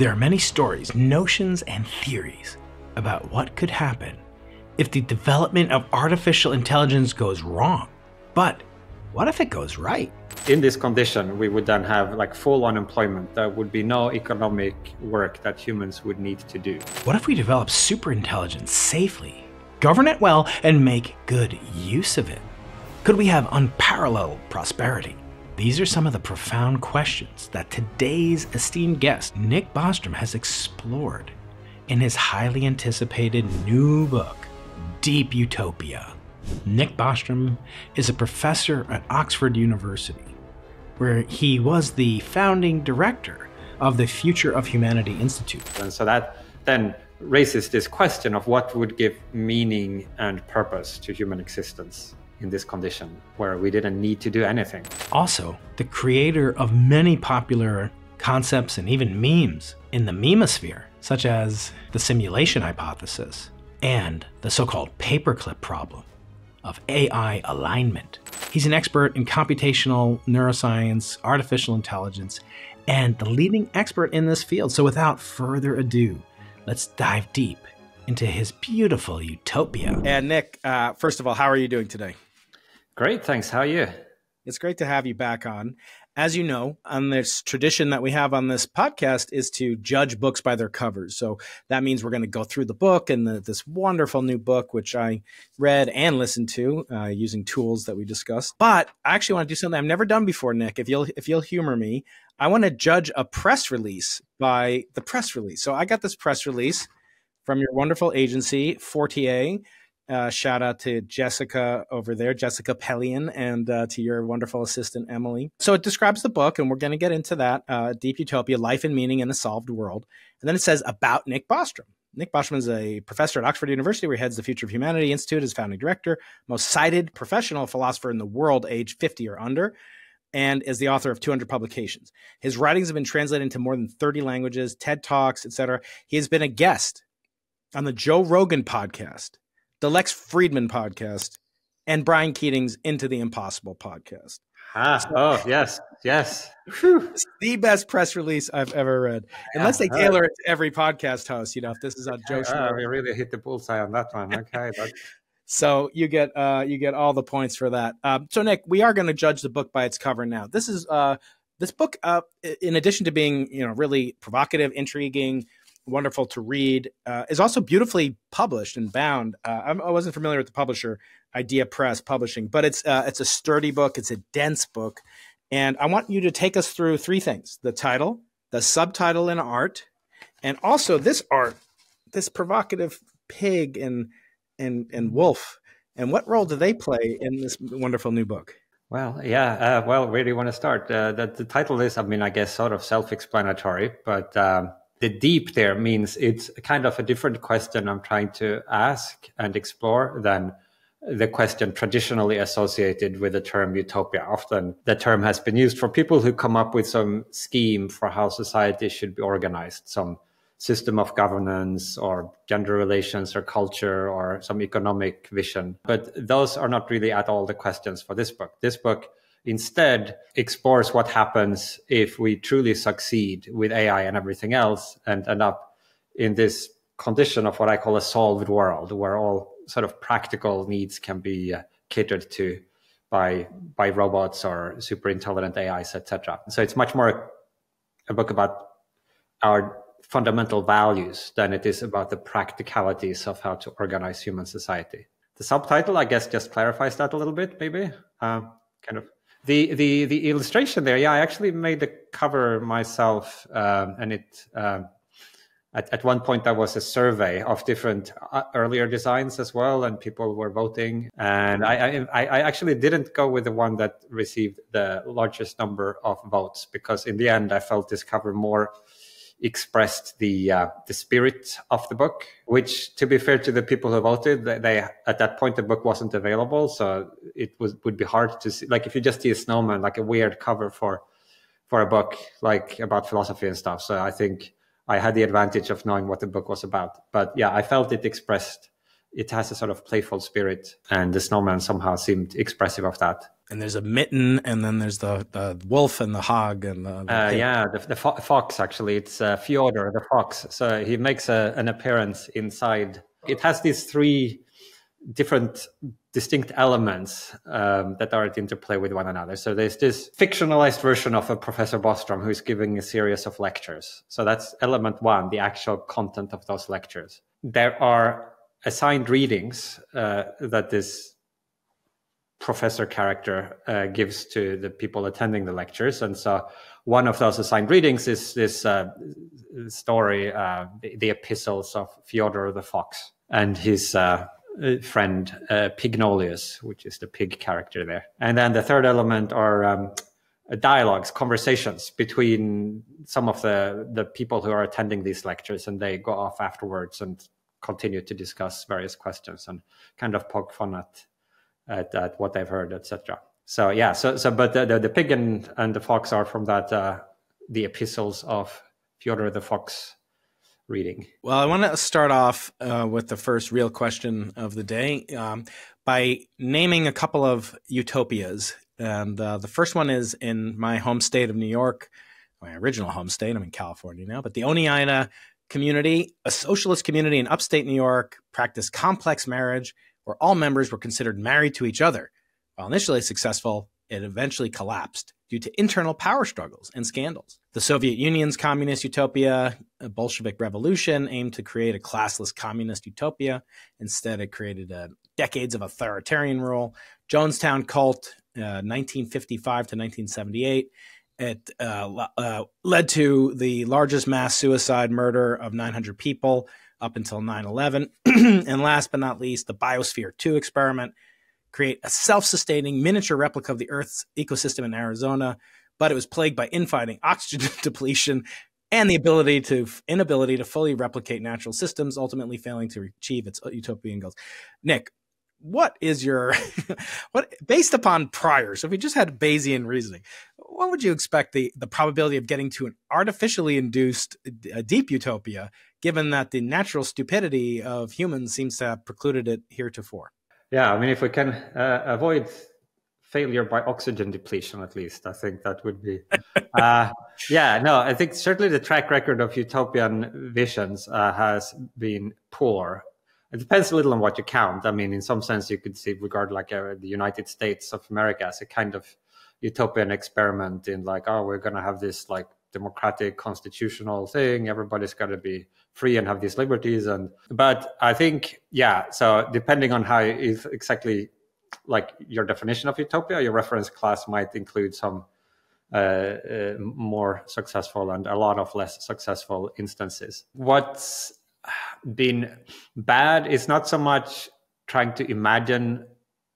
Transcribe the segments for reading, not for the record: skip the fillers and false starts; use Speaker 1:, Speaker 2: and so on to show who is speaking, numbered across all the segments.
Speaker 1: There are many stories, notions, and theories about what could happen if the development of artificial intelligence goes wrong. But what if it goes right?
Speaker 2: In this condition, we would then have like full unemployment. There would be no economic work that humans would need to do.
Speaker 1: What if we develop superintelligence safely, govern it well, and make good use of it? Could we have unparalleled prosperity? These are some of the profound questions that today's esteemed guest, Nick Bostrom, has explored in his highly anticipated new book, Deep Utopia. Nick Bostrom is a professor at Oxford University, where he was the founding director of the Future of Humanity Institute.
Speaker 2: And so that then raises this question of what would give meaning and purpose to human existence in this condition where we didn't need to do anything.
Speaker 1: Also, the creator of many popular concepts and even memes in the memosphere, such as the simulation hypothesis and the so-called paperclip problem of AI alignment. He's an expert in computational neuroscience, artificial intelligence, and the leading expert in this field. So without further ado, let's dive deep into his beautiful utopia.
Speaker 3: And Nick, first of all, how are you doing today?
Speaker 2: Great, thanks. How are you?
Speaker 3: It's great to have you back on. As you know, on this tradition that we have on this podcast is to judge books by their covers. So that means we're going to go through the book and this wonderful new book, which I read and listened to using tools that we discussed. But I actually want to do something I've never done before, Nick. If you'll humor me, I want to judge a press release by the press release. So I got this press release from your wonderful agency, Fortier. Shout out to Jessica over there, Jessica Pellion, and to your wonderful assistant, Emily. So it describes the book, and we're going to get into that, Deep Utopia, Life and Meaning in a Solved World. And then it says about Nick Bostrom. Nick Bostrom is a professor at Oxford University, where he heads the Future of Humanity Institute as founding director, most cited professional philosopher in the world, age 50 or under, and is the author of 200 publications. His writings have been translated into more than 30 languages, TED Talks, etc. He has been a guest on the Joe Rogan podcast, the Lex Friedman podcast, and Brian Keating's Into the Impossible podcast.
Speaker 2: Oh, yes.
Speaker 3: It's the best press release I've ever read. Unless they tailor it to every podcast host, if this is on Joe Schmo.
Speaker 2: We really hit the bullseye on that one. Okay.
Speaker 3: So you get all the points for that. So Nick, we are going to judge the book by its cover now. This is this book, in addition to being really provocative, intriguing, wonderful to read, is also beautifully published and bound. I wasn't familiar with the publisher, Idea Press Publishing, but it's a sturdy book. It's a dense book. And I want you to take us through three things: the title, the subtitle and art, and also this art, this provocative pig and wolf. And what role do they play in this wonderful new book?
Speaker 2: Well, yeah. Where do you want to start? The title is, I guess, sort of self-explanatory, but the deep there means it's kind of a different question I'm trying to ask and explore than the question traditionally associated with the term utopia. Often the term has been used for people who come up with some scheme for how society should be organized, some system of governance or gender relations or culture or some economic vision. But those are not really at all the questions for this book. This book instead explores what happens if we truly succeed with AI and everything else and end up in this condition of what I call a solved world, where all sort of practical needs can be catered to by robots or super intelligent AIs, etc. So it's much more a book about our fundamental values than it is about the practicalities of how to organize human society. The subtitle, I guess, just clarifies that a little bit, maybe. The illustration there, I actually made the cover myself, and it at one point there was a survey of different earlier designs as well, and people were voting. And I actually didn't go with the one that received the largest number of votes, because in the end I felt this cover more expressed the spirit of the book, which, to be fair to the people who voted, they at that point the book wasn't available, so it would be hard to see. Like if you just see a snowman, like a weird cover for a book like about philosophy and stuff. So I think I had the advantage of knowing what the book was about. But yeah, I felt it expressed. It has a sort of playful spirit, and the snowman somehow seemed expressive of that.
Speaker 3: And there's a mitten, and then there's the wolf and the hog and
Speaker 2: the fox, actually. It's Fyodor the fox. So he makes an appearance inside. It has these three different distinct elements that are at interplay with one another. So there's this fictionalized version of a Professor Bostrom who's giving a series of lectures. So that's element one, the actual content of those lectures. There are assigned readings that this professor character gives to the people attending the lectures. And so one of those assigned readings is this story, the epistles of Fyodor the fox and his friend Pignolius, which is the pig character there. And then the third element are dialogues, conversations between some of the people who are attending these lectures, and they go off afterwards and continue to discuss various questions and kind of poke fun at what they've heard, etc. So yeah, but the pig and the fox are from that the epistles of Fyodor the fox reading.
Speaker 3: Well, I want to start off with the first real question of the day by naming a couple of utopias. And the first one is in my home state of New York, my original home state. I'm in California now, but the Oneida community, a socialist community in upstate New York, practiced complex marriage where all members were considered married to each other. While initially successful, it eventually collapsed due to internal power struggles and scandals. The Soviet Union's communist utopia, a Bolshevik revolution, aimed to create a classless communist utopia. Instead, it created decades of authoritarian rule. Jonestown cult, 1955 to 1978. It led to the largest mass suicide murder of 900 people up until 9/11. And last but not least, the Biosphere 2 experiment, create a self-sustaining miniature replica of the Earth's ecosystem in Arizona, but it was plagued by infighting, oxygen depletion, and the inability to fully replicate natural systems, ultimately failing to achieve its utopian goals. Nick, what is your, based upon prior, so if we just had Bayesian reasoning, what would you expect the probability of getting to an artificially induced deep utopia, given that the natural stupidity of humans seems to have precluded it heretofore?
Speaker 2: Yeah, I mean, if we can avoid failure by oxygen depletion, at least, I think that would be... I think certainly the track record of utopian visions has been poor. It depends a little on what you count. I mean, in some sense, you could regard the United States of America as a kind of utopian experiment in we're going to have this democratic constitutional thing. Everybody's got to be free and have these liberties. But I think, so depending on how exactly your definition of utopia, your reference class might include some more successful and a lot of less successful instances. What's been bad is not so much trying to imagine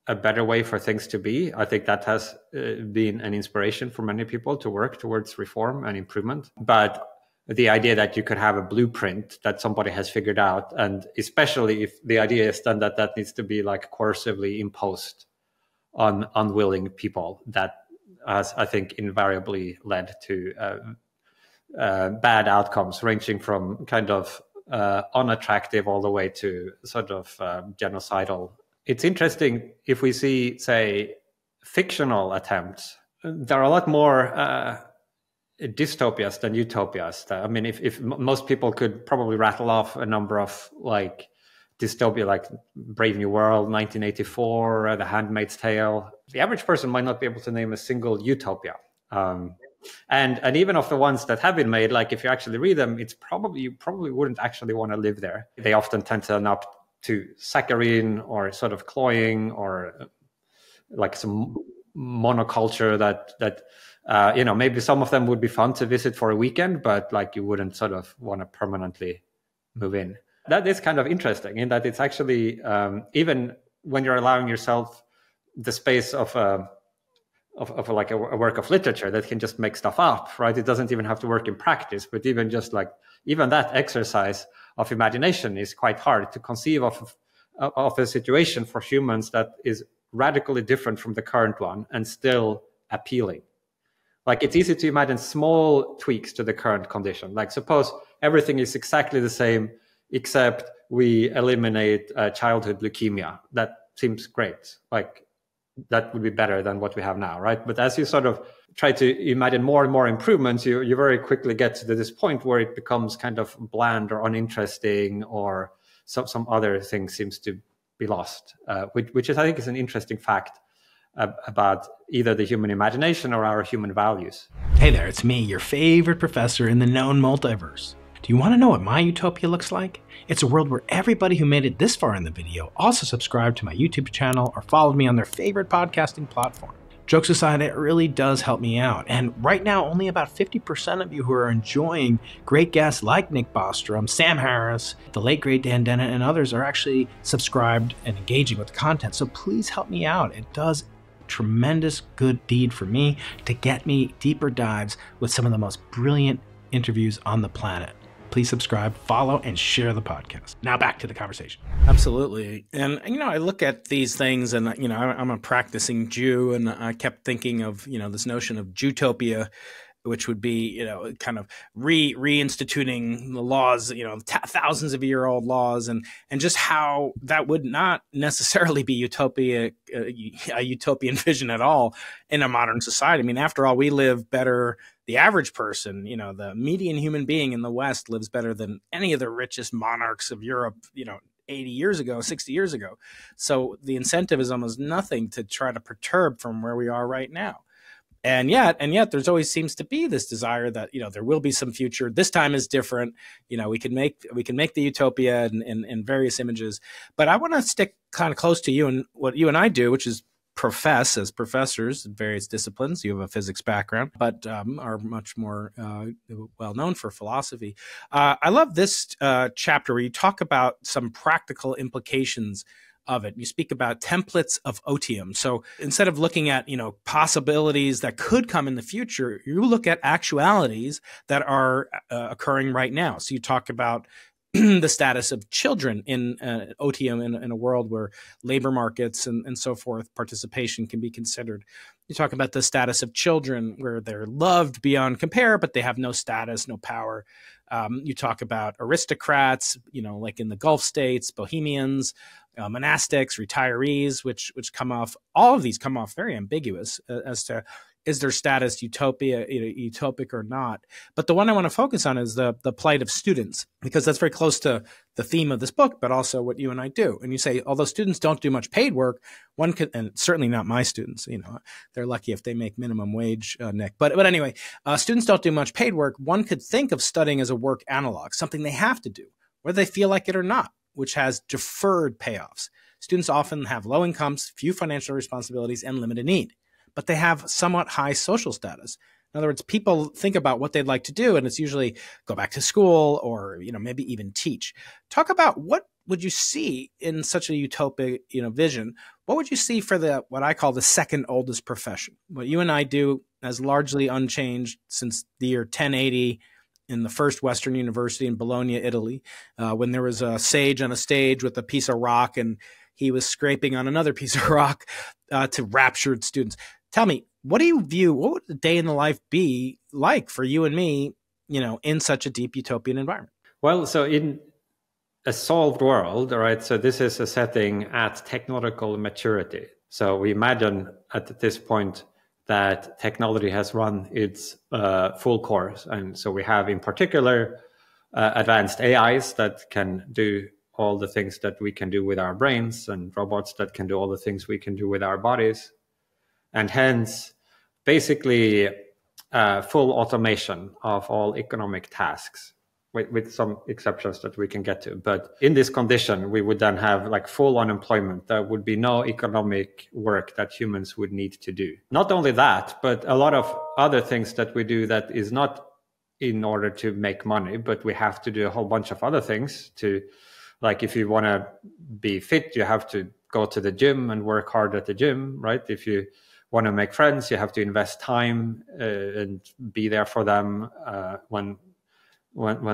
Speaker 2: a better way for things to be. I think that has been an inspiration for many people to work towards reform and improvement. But the idea that you could have a blueprint that somebody has figured out, and especially if the idea is then that needs to be coercively imposed on unwilling people, that has, I think, invariably led to bad outcomes, ranging from kind of unattractive all the way to sort of genocidal. It's interesting if we see, say, fictional attempts. There are a lot more dystopias than utopias. I mean, if most people could probably rattle off a number of dystopia, like Brave New World, 1984, The Handmaid's Tale, the average person might not be able to name a single utopia. And even of the ones that have been made, if you actually read them, you probably wouldn't actually want to live there. They often tend to turn up to saccharine or sort of cloying or some monoculture that maybe some of them would be fun to visit for a weekend, but you wouldn't sort of want to permanently move in. That is kind of interesting in that it's actually, even when you're allowing yourself the space of a work of literature that can just make stuff up, right? It doesn't even have to work in practice, but even just even that exercise of imagination is quite hard to conceive of a situation for humans that is radically different from the current one and still appealing. It's easy to imagine small tweaks to the current condition. Suppose everything is exactly the same, except we eliminate childhood leukemia. That seems great. that would be better than what we have now, right? But as you sort of try to imagine more and more improvements, you very quickly get to this point where it becomes kind of bland or uninteresting, or some other thing seems to be lost, which is, I think, is an interesting fact about either the human imagination or our human values.
Speaker 1: Hey there, it's me, your favorite professor in the known multiverse. Do you want to know what my utopia looks like? It's a world where everybody who made it this far in the video also subscribed to my YouTube channel or followed me on their favorite podcasting platform. Jokes aside, it really does help me out. And right now, only about 50% of you who are enjoying great guests like Nick Bostrom, Sam Harris, the late great Dan Dennett, and others are actually subscribed and engaging with the content. So please help me out. It does tremendous good deed for me to get me deeper dives with some of the most brilliant interviews on the planet. Please subscribe, follow, and share the podcast. Now back to the conversation.
Speaker 3: Absolutely. And, I look at these things and, I'm a practicing Jew, and I kept thinking of, this notion of Utopia, which would be, kind of reinstituting the laws, thousands of year old laws, and just how that would not necessarily be utopia, a utopian vision at all in a modern society. I mean, after all, we live better. The average person, the median human being in the West lives better than any of the richest monarchs of Europe, 80 years ago, 60 years ago. So the incentive is almost nothing to try to perturb from where we are right now. And yet there's always seems to be this desire that, there will be some future. This time is different. We can make the utopia in various images. But I want to stick kind of close to you and what you and I do, which is profess as professors in various disciplines. You have a physics background, but are much more well known for philosophy. I love this chapter where you talk about some practical implications of it. You speak about templates of otium. So instead of looking at, possibilities that could come in the future, you look at actualities that are occurring right now. So you talk about the status of children in otium in a world where labor markets and so forth, participation can be considered. You talk about the status of children where they're loved beyond compare, but they have no status, no power. You talk about aristocrats, like in the Gulf states, bohemians, monastics, retirees, which come off, all of these come off very ambiguous as to is their status utopic or not. But the one I want to focus on is the plight of students, because that's very close to the theme of this book, but also what you and I do. And you say, although students don't do much paid work, one could, and certainly not my students, they're lucky if they make minimum wage, Nick. But anyway, students don't do much paid work. One could think of studying as a work analog, something they have to do, whether they feel like it or not, which has deferred payoffs. Students often have low incomes, few financial responsibilities, and limited need, but they have somewhat high social status. In other words, people think about what they'd like to do, and it's usually go back to school or, maybe even teach. Talk about what would you see in such a utopic, vision? What would you see for what I call the second oldest profession? What you and I do as largely unchanged since the year 1080 in the first Western university in Bologna, Italy, when there was a sage on a stage with a piece of rock and he was scraping on another piece of rock to raptured students. Tell me, what would the day in the life be like for you and me, in such a deep utopian environment?
Speaker 2: Well, so in a solved world, all right, so this is a setting at technological maturity. So we imagine at this point that technology has run its full course. And so we have in particular advanced AIs that can do all the things that we can do with our brains, and robots that can do all the things we can do with our bodies. And hence, basically, full automation of all economic tasks, with some exceptions that we can get to. But in this condition, we would then have like full unemployment. There would be no economic work that humans would need to do. Not only that, but a lot of other things that we do that is not in order to make money, but we have to do a whole bunch of other things to, like if you want to be fit, you have to go to the gym and work hard at the gym, right? If you want to make friends, you have to invest time and be there for them when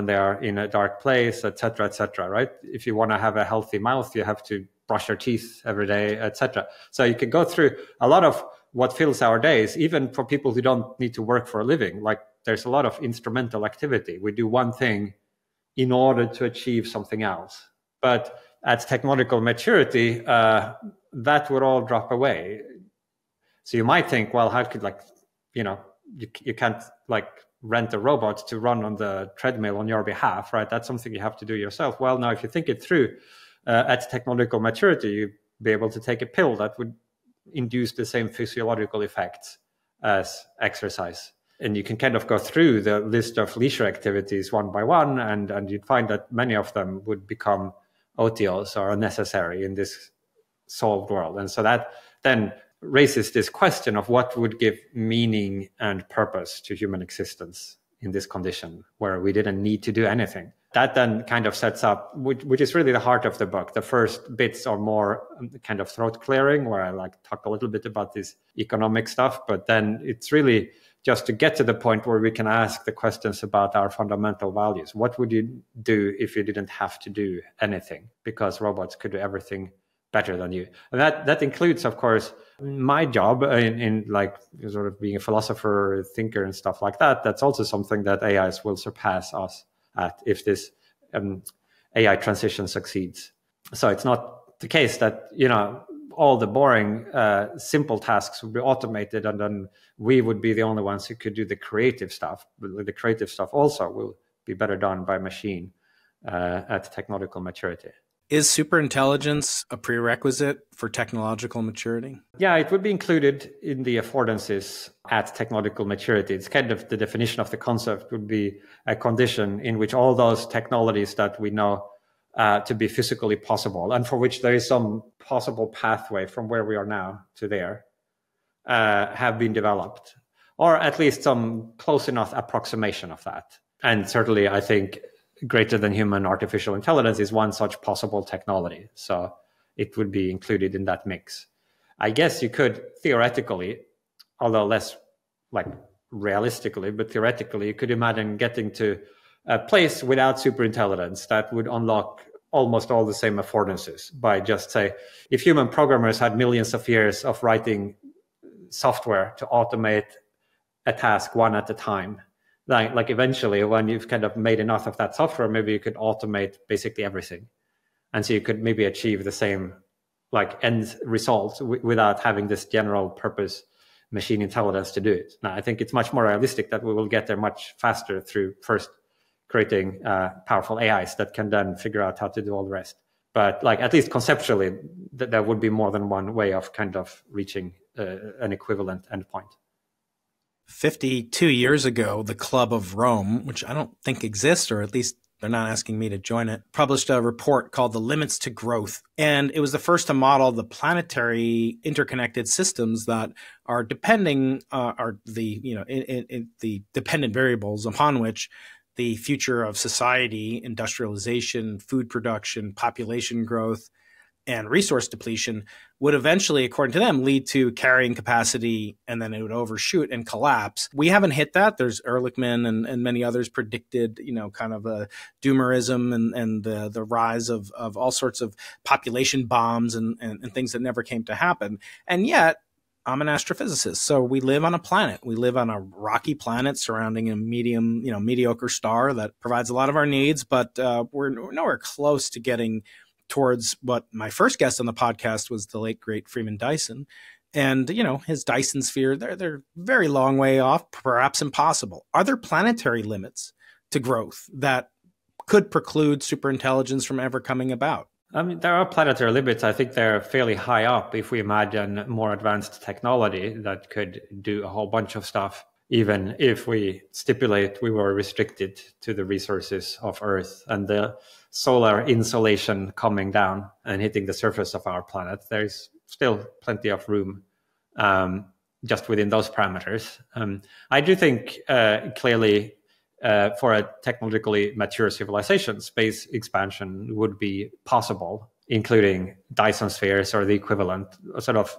Speaker 2: they are in a dark place, etc., right? If you want to have a healthy mouth, you have to brush your teeth every day, etc. So you can go through a lot of what fills our days, even for people who don't need to work for a living. Like there's a lot of instrumental activity. We do one thing in order to achieve something else. But at technological maturity, that would all drop away. So you might think, well, how could you can't rent a robot to run on the treadmill on your behalf, right? That's something you have to do yourself. Well, now if you think it through, at technological maturity, you'd be able to take a pill that would induce the same physiological effects as exercise. And you can kind of go through the list of leisure activities one by one, and you'd find that many of them would become odious or unnecessary in this solved world. And so that then raises this question of what would give meaning and purpose to human existence in this condition where we didn't need to do anything. That then kind of sets up, which is really the heart of the book. The first bits are more kind of throat clearing, where I talk a little bit about this economic stuff, but then it's really just to get to the point where we can ask the questions about our fundamental values. What would you do if you didn't have to do anything because robots could do everything better than you? And that includes, of course, my job in sort of being a philosopher, thinker, and stuff like that. That's also something that AIs will surpass us at if this AI transition succeeds. So it's not the case that, all the boring, simple tasks would be automated and then we would be the only ones who could do the creative stuff. But the creative stuff also will be better done by machine at technological maturity.
Speaker 3: Is superintelligence a prerequisite for technological maturity?
Speaker 2: Yeah, it would be included in the affordances at technological maturity. It's kind of the definition of the concept would be a condition in which all those technologies that we know to be physically possible and for which there is some possible pathway from where we are now to there have been developed, or at least some close enough approximation of that. And certainly, I think greater than human artificial intelligence is one such possible technology. So it would be included in that mix. I guess you could theoretically, although less realistically, but theoretically, you could imagine getting to a place without superintelligence that would unlock almost all the same affordances by just say, if human programmers had millions of years of writing software to automate a task one at a time, like eventually when you've kind of made enough of that software, maybe you could automate basically everything. And so you could maybe achieve the same end result without having this general purpose machine intelligence to do it. Now, I think it's much more realistic that we will get there much faster through first creating powerful AIs that can then figure out how to do all the rest. But at least conceptually, there would be more than one way of kind of reaching an equivalent endpoint.
Speaker 3: 52 years ago, the Club of Rome, which I don't think exists, or at least they're not asking me to join it, published a report called The Limits to Growth. And it was the first to model the planetary interconnected systems that are depending, the dependent variables upon which the future of society, industrialization, food production, population growth, and resource depletion would eventually, according to them, lead to carrying capacity, and then it would overshoot and collapse. We haven't hit that. There's Ehrlichman and many others predicted, kind of a doomerism and the rise of all sorts of population bombs and things that never came to happen. And yet, I'm an astrophysicist. So we live on a planet. We live on a rocky planet surrounding a mediocre star that provides a lot of our needs, but we're nowhere close to getting towards what my first guest on the podcast was, the late, great Freeman Dyson. And, his Dyson sphere, they're very long way off, perhaps impossible. Are there planetary limits to growth that could preclude superintelligence from ever coming about?
Speaker 2: I mean, there are planetary limits. I think they're fairly high up if we imagine more advanced technology that could do a whole bunch of stuff, even if we stipulate we were restricted to the resources of Earth and the solar insolation coming down and hitting the surface of our planet. There's still plenty of room just within those parameters. I do think clearly for a technologically mature civilization, space expansion would be possible, including Dyson spheres or the equivalent, sort of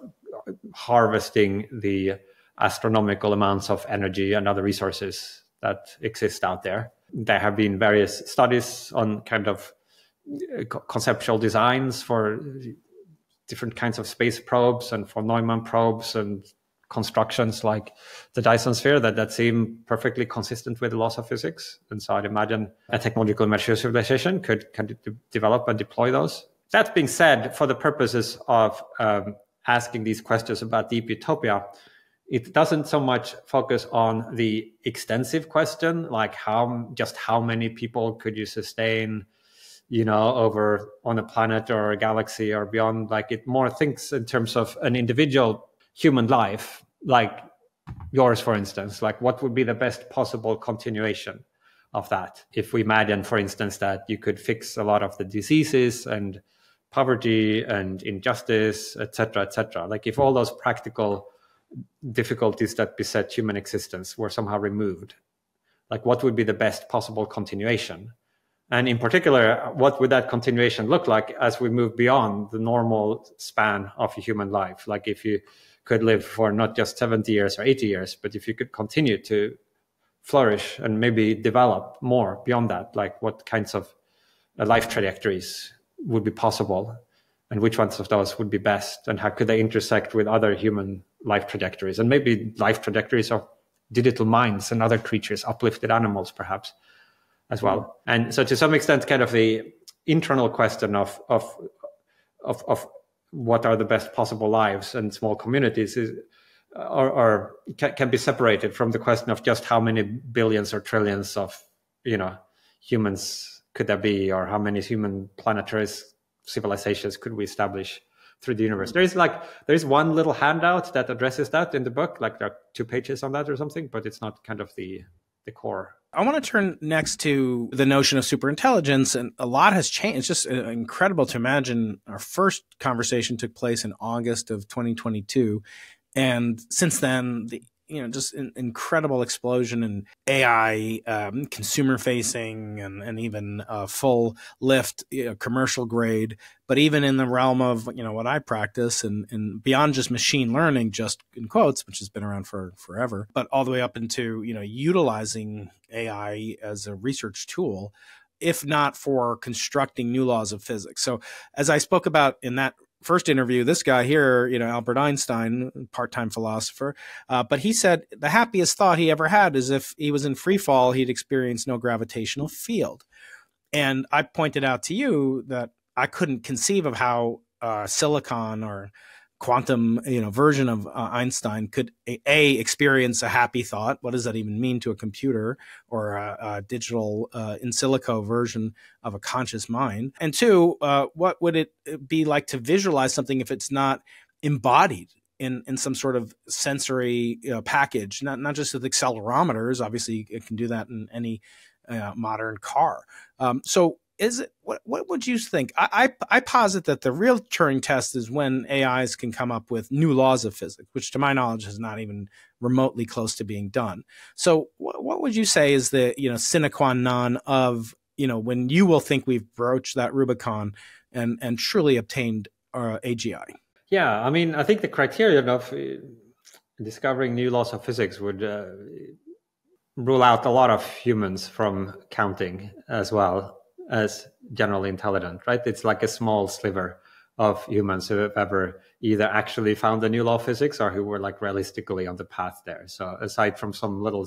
Speaker 2: harvesting the astronomical amounts of energy and other resources that exist out there. There have been various studies on kind of conceptual designs for different kinds of space probes and for Neumann probes and constructions like the Dyson sphere that seem perfectly consistent with the laws of physics. And so I'd imagine a technological mature civilization could develop and deploy those. That being said, for the purposes of asking these questions about deep utopia, it doesn't so much focus on the extensive question, like how many people could you sustain, over on a planet or a galaxy or beyond. Like, it more thinks in terms of an individual human life, like yours, for instance, like what would be the best possible continuation of that. If we imagine, for instance, that you could fix a lot of the diseases and poverty and injustice, etc., like if all those practical difficulties that beset human existence were somehow removed, like what would be the best possible continuation? And in particular, what would that continuation look like as we move beyond the normal span of a human life? Like if you could live for not just 70 years or 80 years, but if you could continue to flourish and maybe develop more beyond that, like what kinds of life trajectories would be possible, and which ones of those would be best, and how could they intersect with other human life trajectories, and maybe life trajectories of digital minds and other creatures, uplifted animals perhaps as well. And so to some extent, kind of the internal question of what are the best possible lives and small communities can be separated from the question of just how many billions or trillions of humans could there be, or how many human planetary civilizations could we establish through the universe. There's one little handout that addresses that in the book, like there are 2 pages on that or something, but it's not kind of the core.
Speaker 3: I want to turn next to the notion of superintelligence, and a lot has changed. It's just incredible to imagine our first conversation took place in August of 2022. And since then, just an incredible explosion in AI, consumer facing, and even full lift, commercial grade. But even in the realm of, what I practice and beyond just machine learning, just in quotes, which has been around for forever, but all the way up into, utilizing AI as a research tool, if not for constructing new laws of physics. So as I spoke about in that first interview, this guy here, Albert Einstein, part-time philosopher, but he said the happiest thought he ever had is if he was in free fall, he'd experience no gravitational field. And I pointed out to you that I couldn't conceive of how silicon or quantum, version of Einstein could experience a happy thought. What does that even mean to a computer or a digital in silico version of a conscious mind? And 2, what would it be like to visualize something if it's not embodied in some sort of sensory package? Not just with accelerometers. Obviously, it can do that in any modern car. So what would you think? I posit that the real Turing test is when AIs can come up with new laws of physics, which to my knowledge is not even remotely close to being done. So what would you say is the sine qua non of when you will think we've broached that Rubicon and truly obtained AGI?
Speaker 2: Yeah, I mean, I think the criterion of discovering new laws of physics would rule out a lot of humans from counting as well as generally intelligent, right? It's like a small sliver of humans who have ever either actually found a new law of physics or who were like realistically on the path there. So aside from some little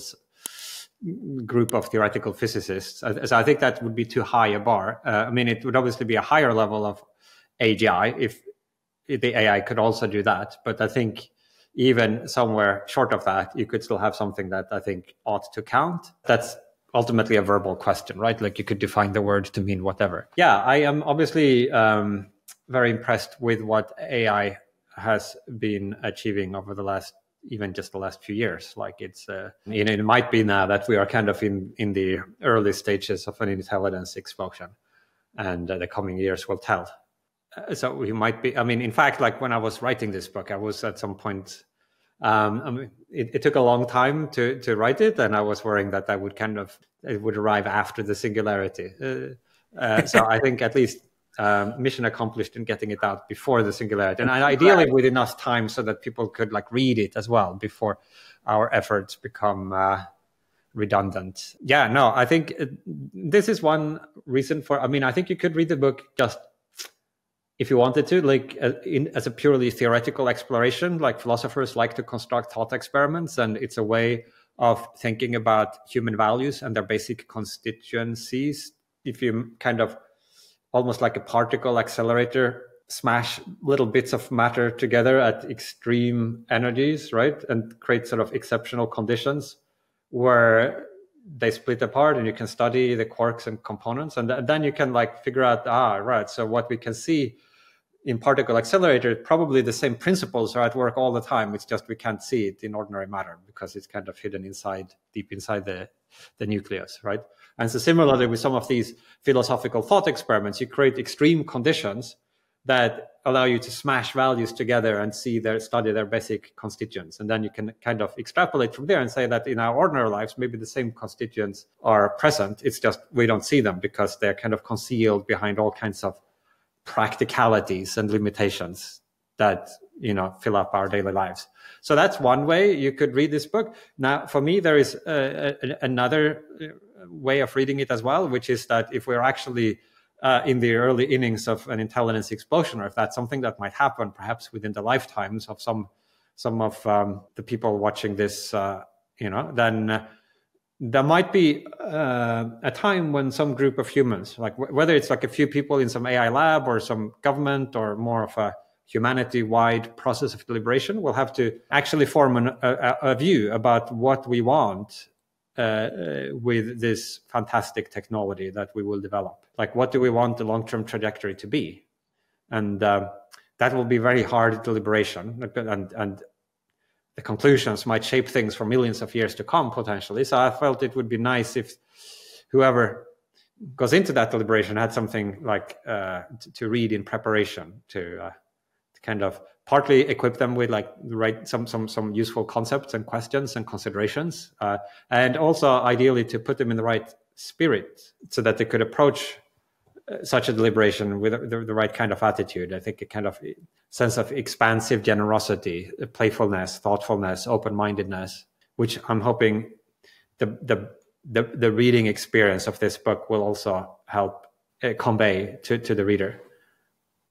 Speaker 2: group of theoretical physicists, so I think that would be too high a bar. I mean, it would obviously be a higher level of AGI if the AI could also do that. But I think even somewhere short of that, you could still have something that I think ought to count. That's ultimately a verbal question, right? Like you could define the word to mean whatever. Yeah, I am obviously very impressed with what AI has been achieving over the last few years. Like it's, it might be now that we are kind of in the early stages of an intelligence explosion, and the coming years will tell. So we might be, I mean, in fact, like when I was writing this book, I was at some point, I mean, it took a long time to write it, and I was worrying that it would arrive after the singularity. So I think at least mission accomplished in getting it out before the singularity, and ideally with enough time so that people could like read it as well before our efforts become redundant. Yeah, no, I think this is one reason for, I mean, I think you could read the book just if you wanted to, like as a purely theoretical exploration. Like philosophers like to construct thought experiments, and it's a way of thinking about human values and their basic constituencies. If you kind of almost like a particle accelerator smash little bits of matter together at extreme energies, right? And create sort of exceptional conditions where they split apart and you can study the quarks and components. And then you can like figure out, right, so what we can see in particle accelerator, probably the same principles are at work all the time. It's just we can't see it in ordinary matter because it's kind of hidden inside, deep inside the nucleus, right? And so similarly with some of these philosophical thought experiments, you create extreme conditions that allow you to smash values together and study their basic constituents. And then you can kind of extrapolate from there and say that in our ordinary lives, maybe the same constituents are present. It's just we don't see them because they're kind of concealed behind all kinds of practicalities and limitations that, fill up our daily lives. So that's one way you could read this book. Now, for me, there is another way of reading it as well, which is that if we're actually in the early innings of an intelligence explosion, or if that's something that might happen perhaps within the lifetimes of some of the people watching this, then there might be a time when some group of humans, like whether it's like a few people in some AI lab or some government or more of a humanity-wide process of deliberation, will have to actually form a view about what we want with this fantastic technology that we will develop. Like, what do we want the long-term trajectory to be? And that will be very hard deliberation, and the conclusions might shape things for millions of years to come, potentially. So I felt it would be nice if whoever goes into that deliberation had something like to read in preparation to kind of partly equip them with like some useful concepts and questions and considerations, and also ideally to put them in the right spirit so that they could approach such a deliberation with the right kind of attitude. I think a kind of sense of expansive generosity, playfulness, thoughtfulness, open-mindedness, which I'm hoping the reading experience of this book will also help convey to the reader.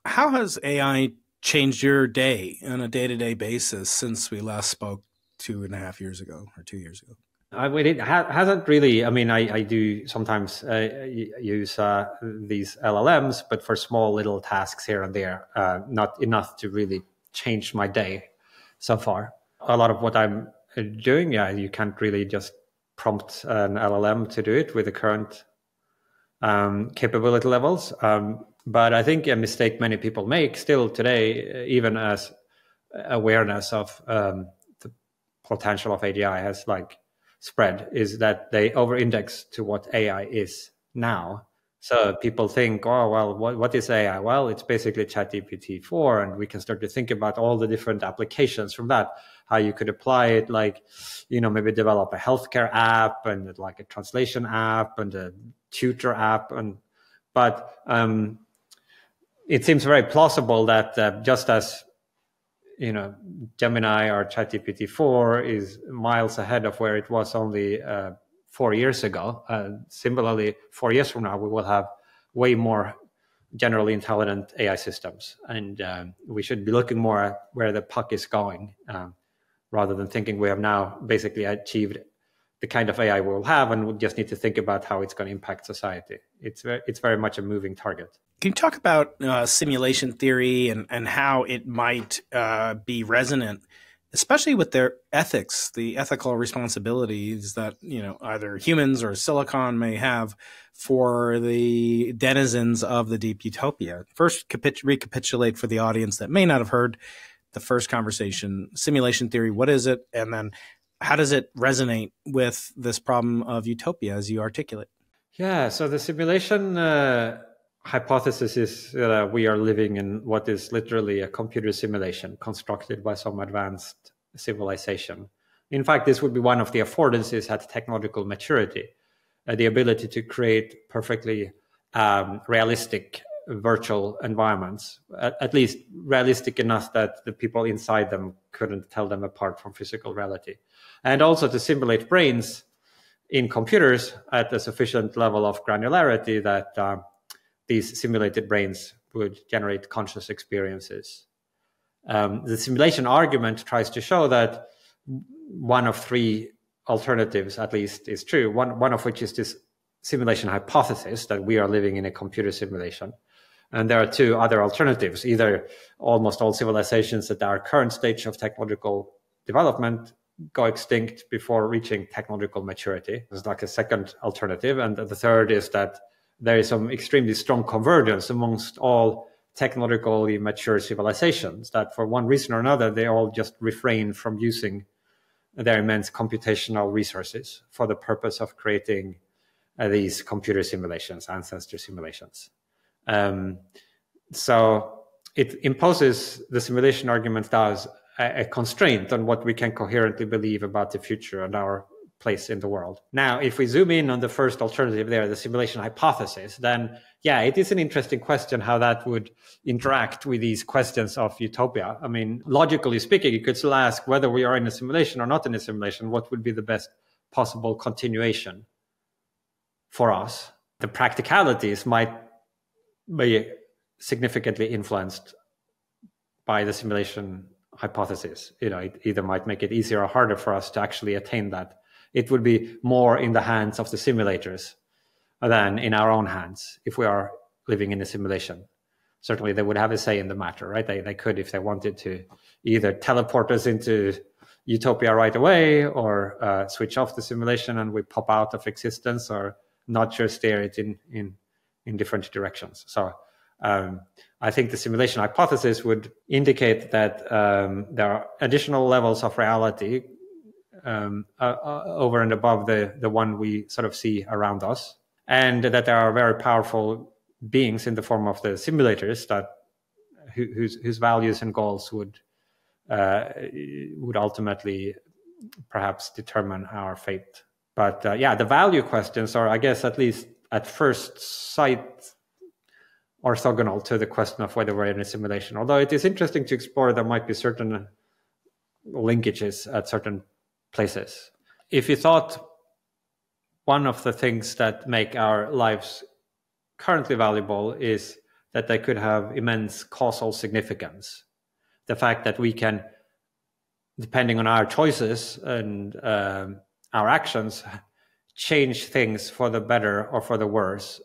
Speaker 3: How has AI changed your day on a day-to-day basis since we last spoke 2.5 years ago or 2 years ago?
Speaker 2: It hasn't really. I mean, I do sometimes use these LLMs, but for small little tasks here and there, not enough to really change my day so far. A lot of what I'm doing, you can't really just prompt an LLM to do it with the current capability levels. But I think a mistake many people make still today, even as awareness of the potential of AGI has spread, is that they over-index to what AI is now. So people think, oh, well, what is AI? Well, it's basically ChatGPT-4, and we can start to think about all the different applications from that, how you could apply it, maybe develop a healthcare app and like a translation app and a tutor app. But it seems very plausible that just as Gemini or ChatGPT-4 is miles ahead of where it was only 4 years ago. Similarly, 4 years from now, we will have way more generally intelligent AI systems. And we should be looking more at where the puck is going, rather than thinking we have now basically achieved the kind of AI we will have, and we just need to think about how it's going to impact society. It's very much a moving target.
Speaker 3: Can you talk about simulation theory and how it might be resonant, especially with their ethics, the ethical responsibilities that either humans or silicon may have for the denizens of the deep utopia? First, recapitulate for the audience that may not have heard the first conversation. Simulation theory, what is it? And then how does it resonate with this problem of utopia as you articulate?
Speaker 2: Yeah, so the simulation hypothesis is that we are living in what is literally a computer simulation constructed by some advanced civilization. In fact, this would be one of the affordances at technological maturity, the ability to create perfectly realistic virtual environments, at least realistic enough that the people inside them couldn't tell them apart from physical reality. And also to simulate brains in computers at a sufficient level of granularity that these simulated brains would generate conscious experiences. The simulation argument tries to show that one of three alternatives, at least, is true. One of which is this simulation hypothesis that we are living in a computer simulation. And there are two other alternatives: either almost all civilizations at our current stage of technological development go extinct before reaching technological maturity. There's like a second alternative. And the third is that there is some extremely strong convergence amongst all technologically mature civilizations, that for one reason or another, they all just refrain from using their immense computational resources for the purpose of creating these computer simulations, ancestor simulations. So it imposes, the simulation argument does, a constraint on what we can coherently believe about the future and our place in the world. Now, if we zoom in on the first alternative there, the simulation hypothesis, then yeah, it is an interesting question how that would interact with these questions of utopia. I mean, logically speaking, you could still ask whether we are in a simulation or not in a simulation, what would be the best possible continuation for us? The practicalities might be significantly influenced by the simulation hypothesis. You know, it either might make it easier or harder for us to actually attain that. It would be more in the hands of the simulators than in our own hands if we are living in a simulation. Certainly they would have a say in the matter, right? They could, if they wanted to, either teleport us into utopia right away, or switch off the simulation and we pop out of existence, or nudge or steer it in different directions. So I think the simulation hypothesis would indicate that there are additional levels of reality over and above the one we sort of see around us, and that there are very powerful beings in the form of the simulators that whose values and goals would ultimately perhaps determine our fate. But yeah, the value questions are, I guess, at least at first sight, orthogonal to the question of whether we're in a simulation. Although it is interesting to explore, there might be certain linkages at certain places. If you thought one of the things that make our lives currently valuable is that they could have immense causal significance, the fact that we can, depending on our choices and our actions, change things for the better or for the worse,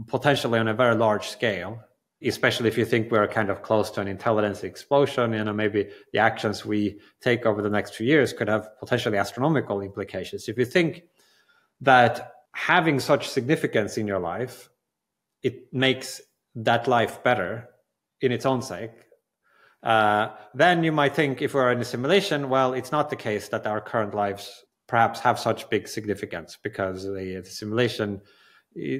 Speaker 2: potentially on a very large scale, especially if you think we're kind of close to an intelligence explosion. You know, maybe the actions we take over the next few years could have potentially astronomical implications. If you think that having such significance in your life, it makes that life better in its own sake, then you might think, if we're in a simulation, well, it's not the case that our current lives perhaps have such big significance, because the simulation,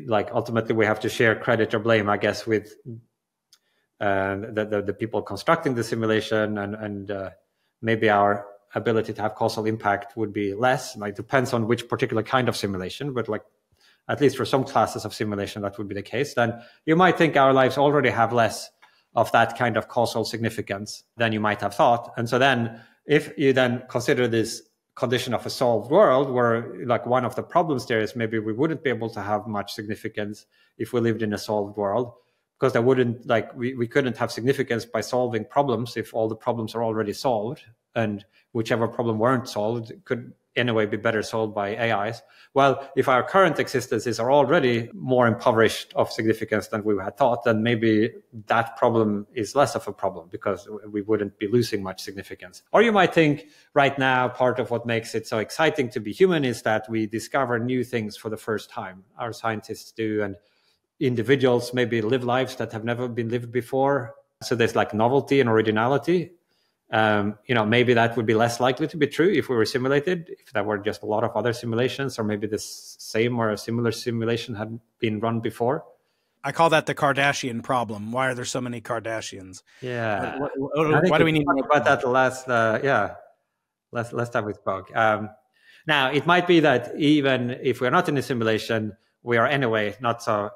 Speaker 2: like, ultimately we have to share credit or blame, I guess, with the people constructing the simulation, and maybe our ability to have causal impact would be less. Like, depends on which particular kind of simulation, but like, at least for some classes of simulation, that would be the case. Then you might think our lives already have less of that kind of causal significance than you might have thought. And so then, if you then consider this condition of a solved world, where like one of the problems there is maybe we wouldn't be able to have much significance if we lived in a solved world, because there wouldn't, like, we couldn't have significance by solving problems if all the problems are already solved, and whichever problem weren't solved could anyway be better solved by AIs. Well, if our current existences are already more impoverished of significance than we had thought, then maybe that problem is less of a problem, because we wouldn't be losing much significance. Or you might think, right now, part of what makes it so exciting to be human is that we discover new things for the first time. Our scientists do, and individuals maybe live lives that have never been lived before. So there's like novelty and originality. You know, maybe that would be less likely to be true if we were simulated, if there were just a lot of other simulations, or maybe the same or a similar simulation had been run before.
Speaker 3: I call that the Kardashian problem. Why are there so many Kardashians?
Speaker 2: Yeah.
Speaker 3: Why do we need
Speaker 2: to talk about that last time we spoke? Now, it might be that even if we're not in a simulation, we are anyway not so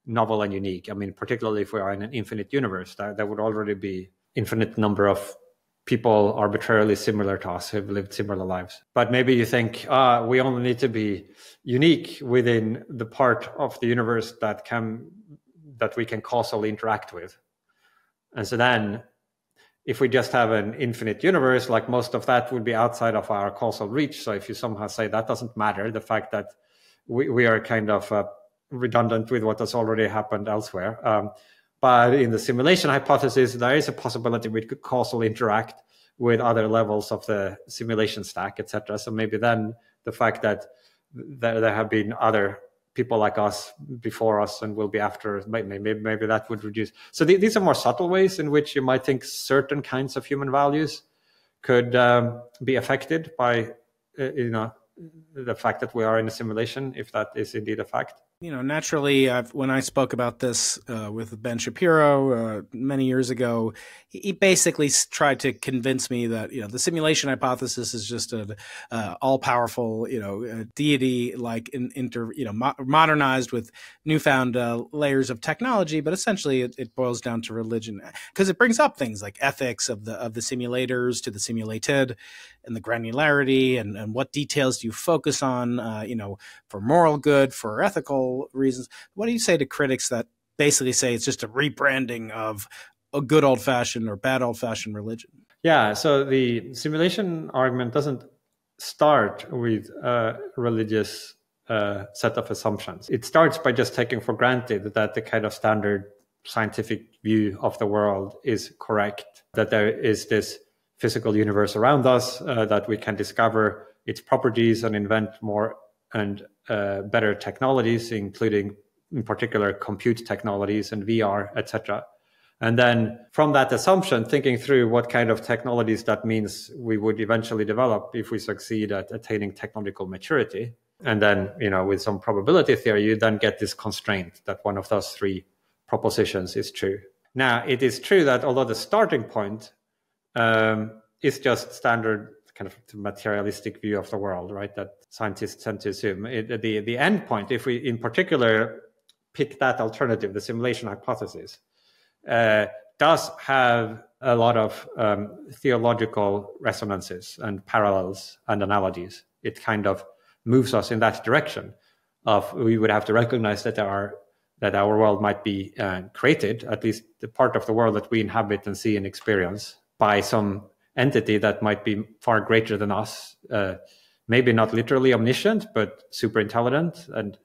Speaker 2: novel and unique. I mean, particularly if we are in an infinite universe, there would already be infinite number of people arbitrarily similar to us who've lived similar lives. But maybe you think, we only need to be unique within the part of the universe that we can causally interact with. And so then, if we just have an infinite universe, like, most of that would be outside of our causal reach. So if you somehow say that doesn't matter, the fact that we are kind of redundant with what has already happened elsewhere. But in the simulation hypothesis, there is a possibility we could causally interact with other levels of the simulation stack, etc. So maybe then the fact that there have been other people like us before us and will be after us, maybe that would reduce. So these are more subtle ways in which you might think certain kinds of human values could be affected by the fact that we are in a simulation, if that is indeed a fact.
Speaker 3: Naturally, when I spoke about this with Ben Shapiro many years ago, he basically tried to convince me that the simulation hypothesis is just an all-powerful deity, like modernized with newfound layers of technology. But essentially, it boils down to religion, because it brings up things like ethics of the simulators to the simulated, and the granularity and what details do you focus on, for moral good, for ethical reasons. What do you say to critics that basically say it's just a rebranding of a good old-fashioned or bad old-fashioned religion?
Speaker 2: Yeah, so the simulation argument doesn't start with a religious set of assumptions. It starts by just taking for granted that the kind of standard scientific view of the world is correct, that there is this physical universe around us, that we can discover its properties and invent more and better technologies, including in particular compute technologies and VR, etc. And then from that assumption, thinking through what kind of technologies that means we would eventually develop if we succeed at attaining technological maturity. And then, with some probability theory, you then get this constraint that one of those three propositions is true. Now, it is true that although the starting point is just standard kind of materialistic view of the world, right, that scientists tend to assume. The end point, if we in particular pick that alternative, the simulation hypothesis, does have a lot of theological resonances and parallels and analogies. It kind of moves us in that direction of we would have to recognize that our world might be created, at least the part of the world that we inhabit and see and experience, by some entity that might be far greater than us, maybe not literally omniscient, but super intelligent, and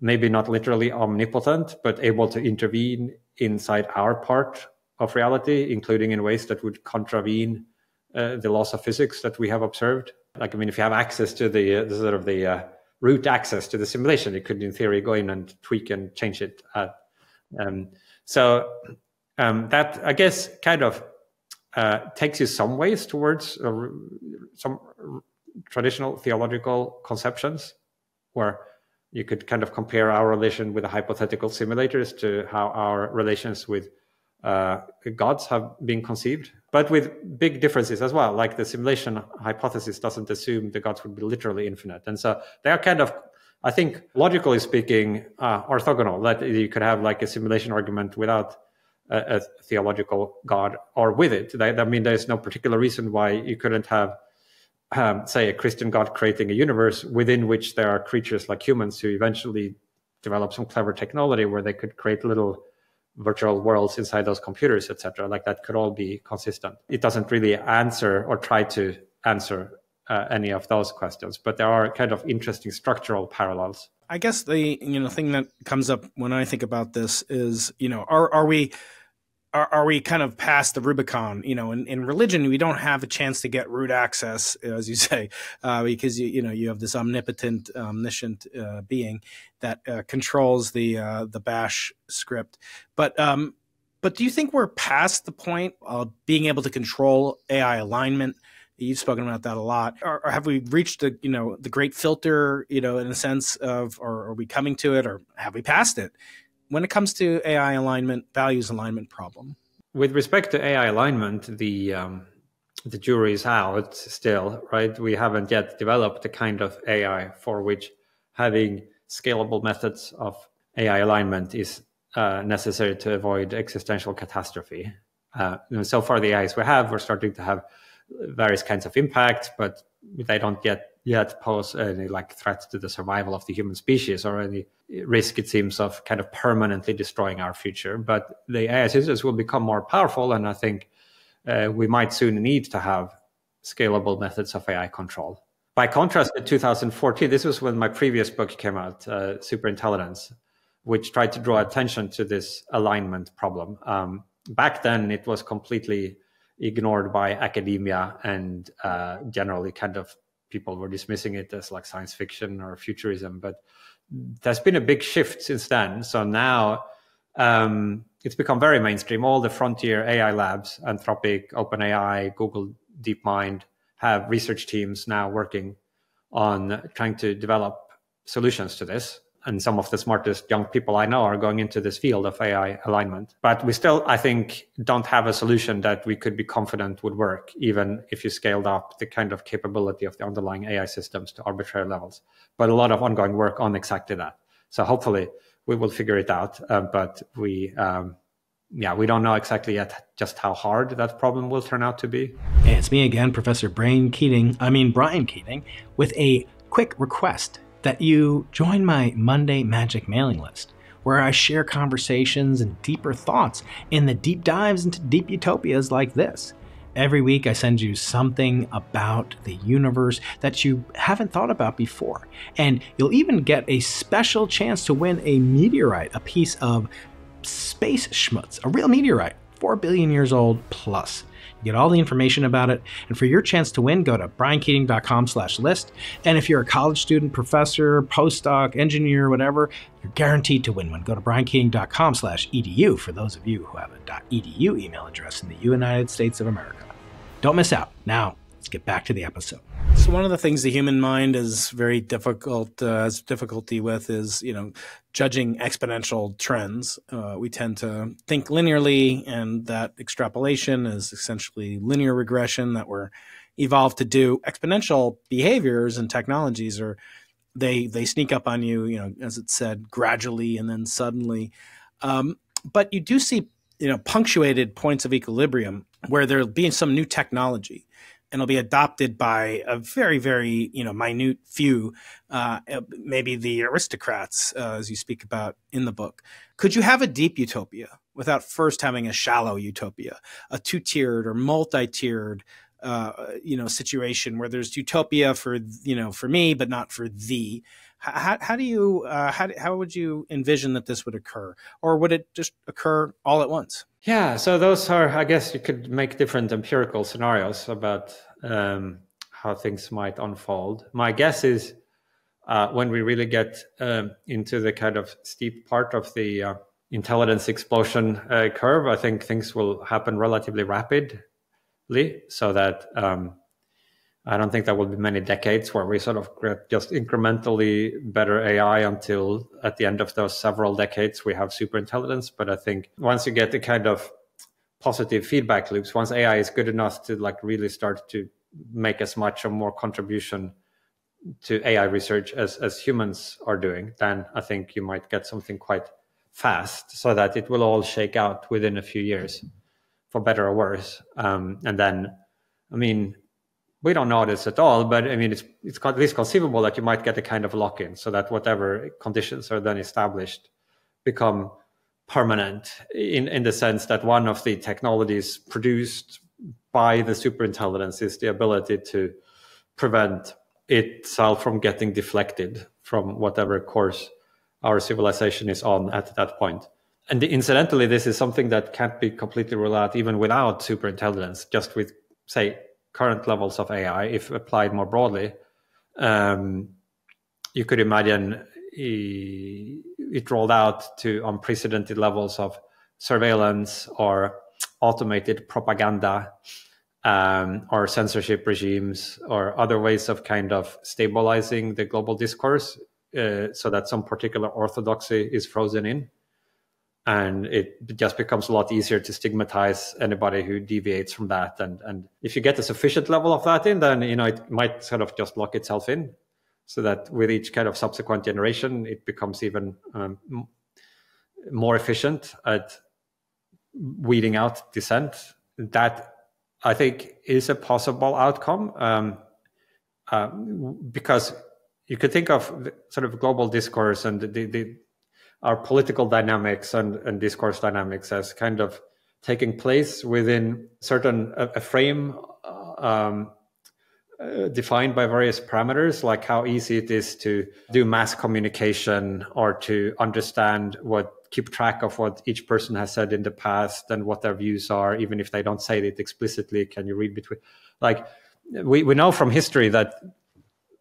Speaker 2: maybe not literally omnipotent, but able to intervene inside our part of reality, including in ways that would contravene the laws of physics that we have observed. Like, if you have access to the root access to the simulation, you could, in theory, go in and tweak and change it. So that, I guess, kind of takes you some ways towards some traditional theological conceptions, where you could kind of compare our relation with the hypothetical simulators to how our relations with gods have been conceived, but with big differences as well. Like the simulation hypothesis doesn't assume the gods would be literally infinite. And so they are kind of, I think, logically speaking, orthogonal, that you could have like a simulation argument without a theological God, or with it. There's no particular reason why you couldn't have, say, a Christian God creating a universe within which there are creatures like humans who eventually develop some clever technology where they could create little virtual worlds inside those computers, etc. Like that could all be consistent. It doesn't really answer or try to answer any of those questions, but there are kind of interesting structural parallels.
Speaker 3: I guess the thing that comes up when I think about this is, are we kind of past the Rubicon? In religion, we don't have a chance to get root access, as you say, because you have this omnipotent, omniscient being that controls the bash script. But do you think we're past the point of being able to control AI alignment? You've spoken about that a lot. Or have we reached the great filter, in a sense of, or are we coming to it, or have we passed it when it comes to AI alignment, values alignment problem?
Speaker 2: With respect to AI alignment, the jury is out still, right? We haven't yet developed the kind of AI for which having scalable methods of AI alignment is necessary to avoid existential catastrophe. So far, the AIs we have, we're starting to have various kinds of impacts, but they don't yet pose any threats to the survival of the human species or any risk, it seems, of kind of permanently destroying our future. But the AI systems will become more powerful, and I think we might soon need to have scalable methods of AI control. By contrast, in 2014, this was when my previous book came out, Superintelligence. which tried to draw attention to this alignment problem. Back then, it was completely ignored by academia, and generally kind of people were dismissing it as like science fiction or futurism. But there's been a big shift since then. So now it's become very mainstream. All the frontier AI labs, Anthropic, OpenAI, Google DeepMind, have research teams now working on trying to develop solutions to this. And some of the smartest young people I know are going into this field of AI alignment. But we still, I think, don't have a solution that we could be confident would work, even if you scaled up the kind of capability of the underlying AI systems to arbitrary levels. But a lot of ongoing work on exactly that. So hopefully we will figure it out. But we don't know exactly yet just how hard that problem will turn out to be.
Speaker 1: Hey, it's me again, Professor Brian Keating, with a quick request that you join my Monday Magic mailing list, where I share conversations and deeper thoughts in the deep dives into deep utopias like this. Every week I send you something about the universe that you haven't thought about before. And you'll even get a special chance to win a meteorite, a piece of space schmutz, a real meteorite, 4 billion years old plus. You get all the information about it. And for your chance to win, go to briankeating.com/list. And if you're a college student, professor, postdoc, engineer, whatever, you're guaranteed to win one. Go to briankeating.com/edu for those of you who have a .edu email address in the United States of America. Don't miss out. Now, let's get back to the episode.
Speaker 3: So one of the things the human mind is very difficult, has difficulty with is, judging exponential trends. We tend to think linearly, and that extrapolation is essentially linear regression that we're evolved to do. Exponential behaviors and technologies they sneak up on you, as it said, gradually and then suddenly. But you do see, punctuated points of equilibrium where there'll be some new technology, and it'll be adopted by a very, very, minute few, maybe the aristocrats, as you speak about in the book. Could you have a deep utopia without first having a shallow utopia, a two-tiered or multi-tiered, situation where there's utopia for me, but not for thee? How would you envision that this would occur, or would it just occur all at once?
Speaker 2: Yeah, so those are, I guess you could make different empirical scenarios about how things might unfold. My guess is when we really get into the kind of steep part of the intelligence explosion curve, I think things will happen relatively rapidly, so that I don't think there will be many decades where we sort of get just incrementally better AI until at the end of those several decades we have superintelligence. But I think once you get the kind of positive feedback loops, once AI is good enough to really start to make as much or more contribution to AI research as humans are doing, then I think you might get something quite fast, so that it will all shake out within a few years, for better or worse. And then, we don't know this at all, but it's at least conceivable that you might get a kind of lock-in, so that whatever conditions are then established become permanent, in the sense that one of the technologies produced by the superintelligence is the ability to prevent itself from getting deflected from whatever course our civilization is on at that point. And incidentally, this is something that can't be completely ruled out even without superintelligence, just with, say, current levels of AI, if applied more broadly. You could imagine it rolled out to unprecedented levels of surveillance or automated propaganda, or censorship regimes, or other ways of kind of stabilizing the global discourse, so that some particular orthodoxy is frozen in. And it just becomes a lot easier to stigmatize anybody who deviates from that. And if you get a sufficient level of that in, then it might sort of just lock itself in, so that with each kind of subsequent generation, it becomes even more efficient at weeding out dissent. That, I think, is a possible outcome, because you could think of sort of global discourse and our political dynamics and discourse dynamics as kind of taking place within a frame defined by various parameters, like how easy it is to do mass communication or to understand keep track of what each person has said in the past and what their views are, even if they don't say it explicitly. Can you read between? Like, we know from history that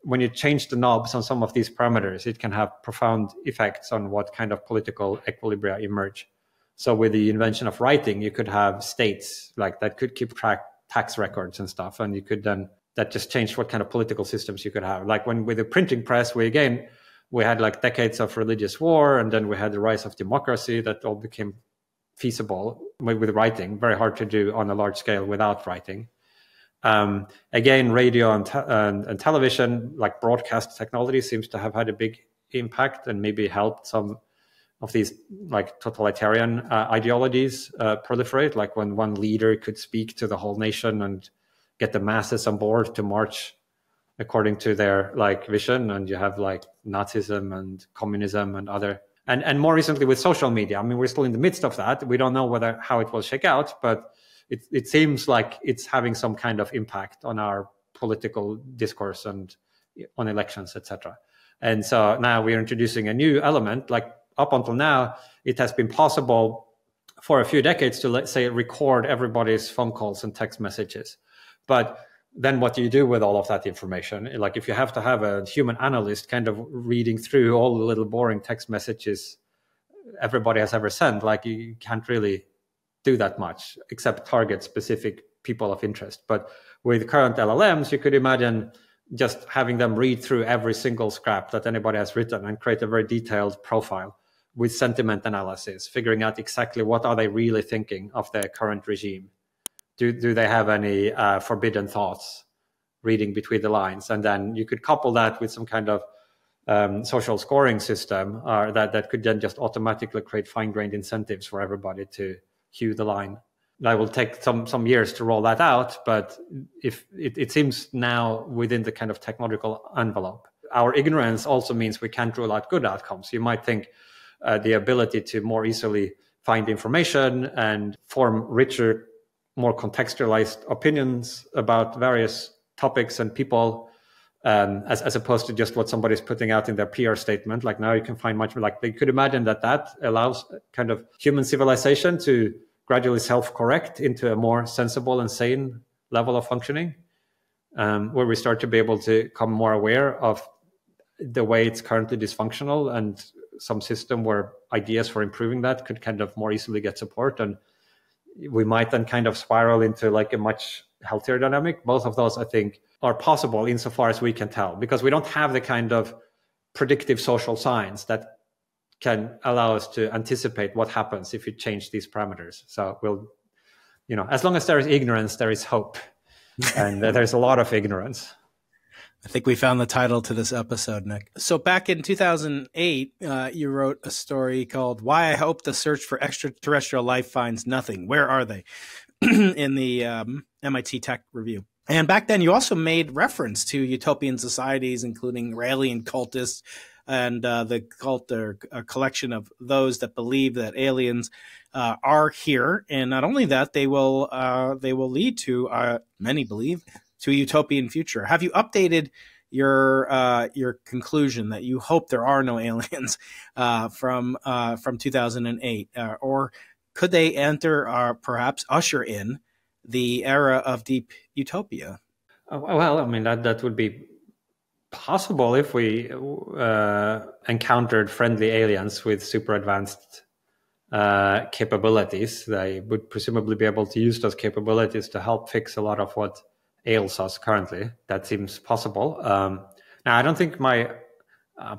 Speaker 2: when you change the knobs on some of these parameters, it can have profound effects on what kind of political equilibria emerge. So with the invention of writing, you could have states like that could keep track tax records and stuff, and you could then, that just changed what kind of political systems you could have. Like with the printing press, we had like decades of religious war, and then we had the rise of democracy. That all became feasible with writing. Very hard to do on a large scale without writing. Again, radio and television, like broadcast technology, seems to have had a big impact and maybe helped some of these like totalitarian ideologies proliferate. Like when one leader could speak to the whole nation and get the masses on board to march according to their like vision, and you have like Nazism and communism and other, and more recently with social media. I mean, we're still in the midst of that. We don't know how it will shake out, but it seems like it's having some kind of impact on our political discourse and on elections, etc. And so now we're introducing a new element. Like up until now, it has been possible for a few decades to, let's say, record everybody's phone calls and text messages. But then what do you do with all of that information? Like if you have to have a human analyst kind of reading through all the little boring text messages everybody has ever sent, like you can't really do that much except target specific people of interest. But with current LLMs, you could imagine just having them read through every single scrap that anybody has written and create a very detailed profile with sentiment analysis, figuring out exactly what are they really thinking of their current regime. Do they have any forbidden thoughts reading between the lines? And then you could couple that with some kind of social scoring system that could then just automatically create fine-grained incentives for everybody to hew the line. That will take some years to roll that out, but if it seems now within the kind of technological envelope. Our ignorance also means we can't rule out good outcomes. You might think the ability to more easily find information and form richer, more contextualized opinions about various topics and people, as opposed to just what somebody's putting out in their PR statement. Like now you can find much more, like they could imagine that allows kind of human civilization to gradually self-correct into a more sensible and sane level of functioning, where we start to be able to become more aware of the way it's currently dysfunctional, and some system where ideas for improving that could kind of more easily get support. And we might then kind of spiral into like a much healthier dynamic. Both of those, I think, are possible insofar as we can tell, because we don't have the kind of predictive social science that can allow us to anticipate what happens if you change these parameters. So we'll, as long as there is ignorance, there is hope. And there's a lot of ignorance.
Speaker 3: I think we found the title to this episode, Nick. So back in 2008, you wrote a story called "Why I Hope the Search for Extraterrestrial Life Finds Nothing. Where Are They?" in the MIT Tech Review. And back then, you also made reference to utopian societies, including alien cultists, and the cult, or a collection of those that believe that aliens are here, and not only that, they will lead to, many believe, to a utopian future. Have you updated your conclusion that you hope there are no aliens from 2008, or could they enter, perhaps usher in the era of deep utopia?
Speaker 2: Well, I mean that would be possible if we encountered friendly aliens with super advanced capabilities. They would presumably be able to use those capabilities to help fix a lot of what ails us currently. That seems possible. Now, I don't think my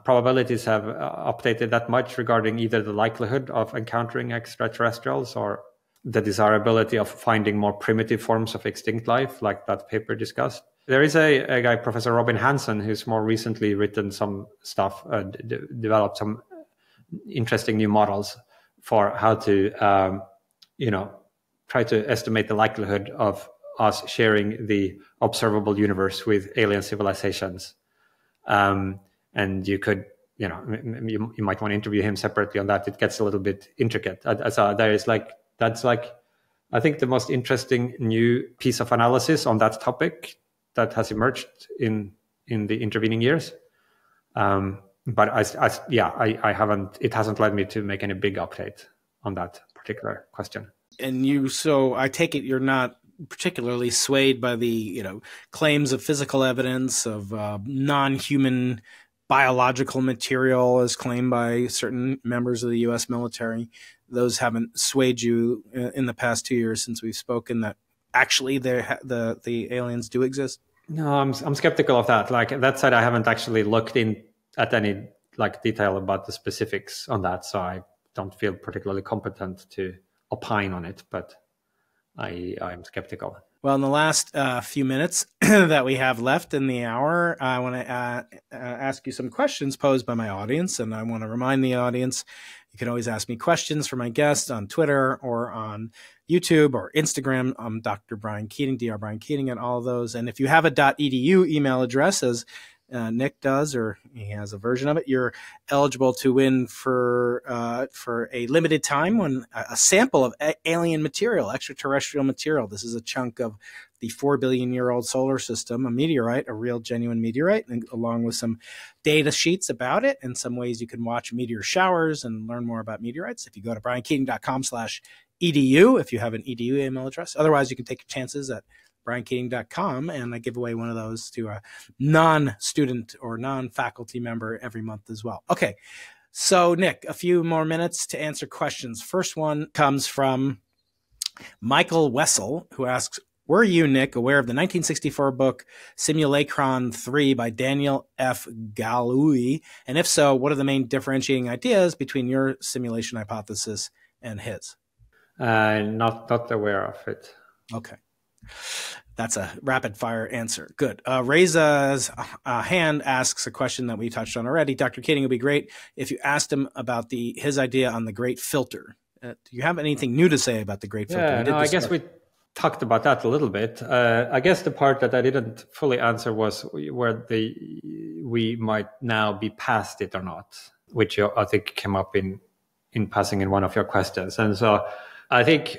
Speaker 2: probabilities have updated that much regarding either the likelihood of encountering extraterrestrials or the desirability of finding more primitive forms of extinct life, like that paper discussed. There is a guy, Professor Robin Hanson, who's more recently written some stuff, developed some interesting new models for how to, try to estimate the likelihood of us sharing the observable universe with alien civilizations. And you could, you might want to interview him separately on that. It gets a little bit intricate. That's I think the most interesting new piece of analysis on that topic that has emerged in the intervening years. But I haven't. It hasn't led me to make any big update on that particular question.
Speaker 3: And so I take it you're not particularly swayed by the claims of physical evidence of non-human biological material as claimed by certain members of the U.S. military. Those haven't swayed you in the past 2 years since we've spoken, that actually the aliens do exist?
Speaker 2: No, I'm skeptical of that. Like that said, I haven't actually looked at any detail about the specifics on that, so I don't feel particularly competent to opine on it, but I'm skeptical.
Speaker 3: Well, in the last few minutes that we have left in the hour, I want to ask you some questions posed by my audience, and I want to remind the audience, you can always ask me questions for my guests on Twitter or on YouTube or Instagram. I'm Dr. Brian Keating, Dr. Brian Keating at all of those. And if you have a .edu email address, as Nick does, or he has a version of it, you're eligible to win for a limited time a sample of alien material, extraterrestrial material. This is a chunk of the 4 billion year old solar system, a meteorite, a real genuine meteorite, and along with some data sheets about it and some ways you can watch meteor showers and learn more about meteorites. If you go to briankeating.com/edu, if you have an edu email address. Otherwise, you can take your chances at briankeating.com, and I give away one of those to a non-student or non-faculty member every month as well. Okay, so Nick, a few more minutes to answer questions. First one comes from Michael Wessel, who asks, were you, Nick, aware of the 1964 book Simulacron 3 by Daniel F. Galoui? And if so, what are the main differentiating ideas between your simulation hypothesis and his?
Speaker 2: Not aware of it.
Speaker 3: Okay. That's a rapid fire answer. Good. Reza's hand asks a question that we touched on already. Dr. Keating, it would be great if you asked him about his idea on the great filter. Do you have anything new to say about the great filter?
Speaker 2: Yeah, no, I guess we talked about that a little bit. I guess the part that I didn't fully answer was where we might now be past it or not, which I think came up in passing in one of your questions. And so I think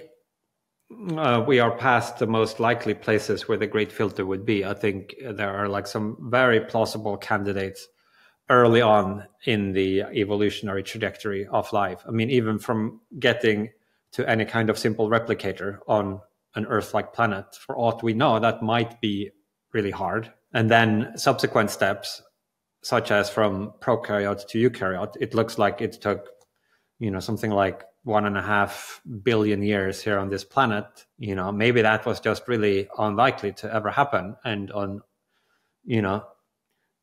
Speaker 2: we are past the most likely places where the great filter would be. I think there are some very plausible candidates early on in the evolutionary trajectory of life. I mean, even from getting to any kind of simple replicator on an Earth-like planet, for aught we know, that might be really hard. And then subsequent steps, such as from prokaryote to eukaryote, it looks like it took, something like 1.5 billion years here on this planet. Maybe that was just really unlikely to ever happen. And on,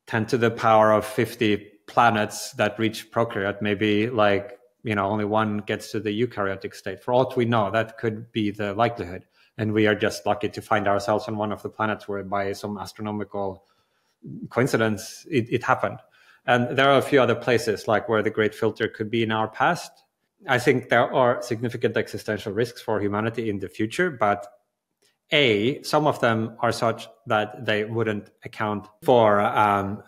Speaker 2: 10 to the power of 50 planets that reach prokaryote, maybe only one gets to the eukaryotic state. For all we know, that could be the likelihood. And we are just lucky to find ourselves on one of the planets where by some astronomical coincidence, it happened. And there are a few other places where the great filter could be in our past. I think there are significant existential risks for humanity in the future, but some of them are such that they wouldn't account for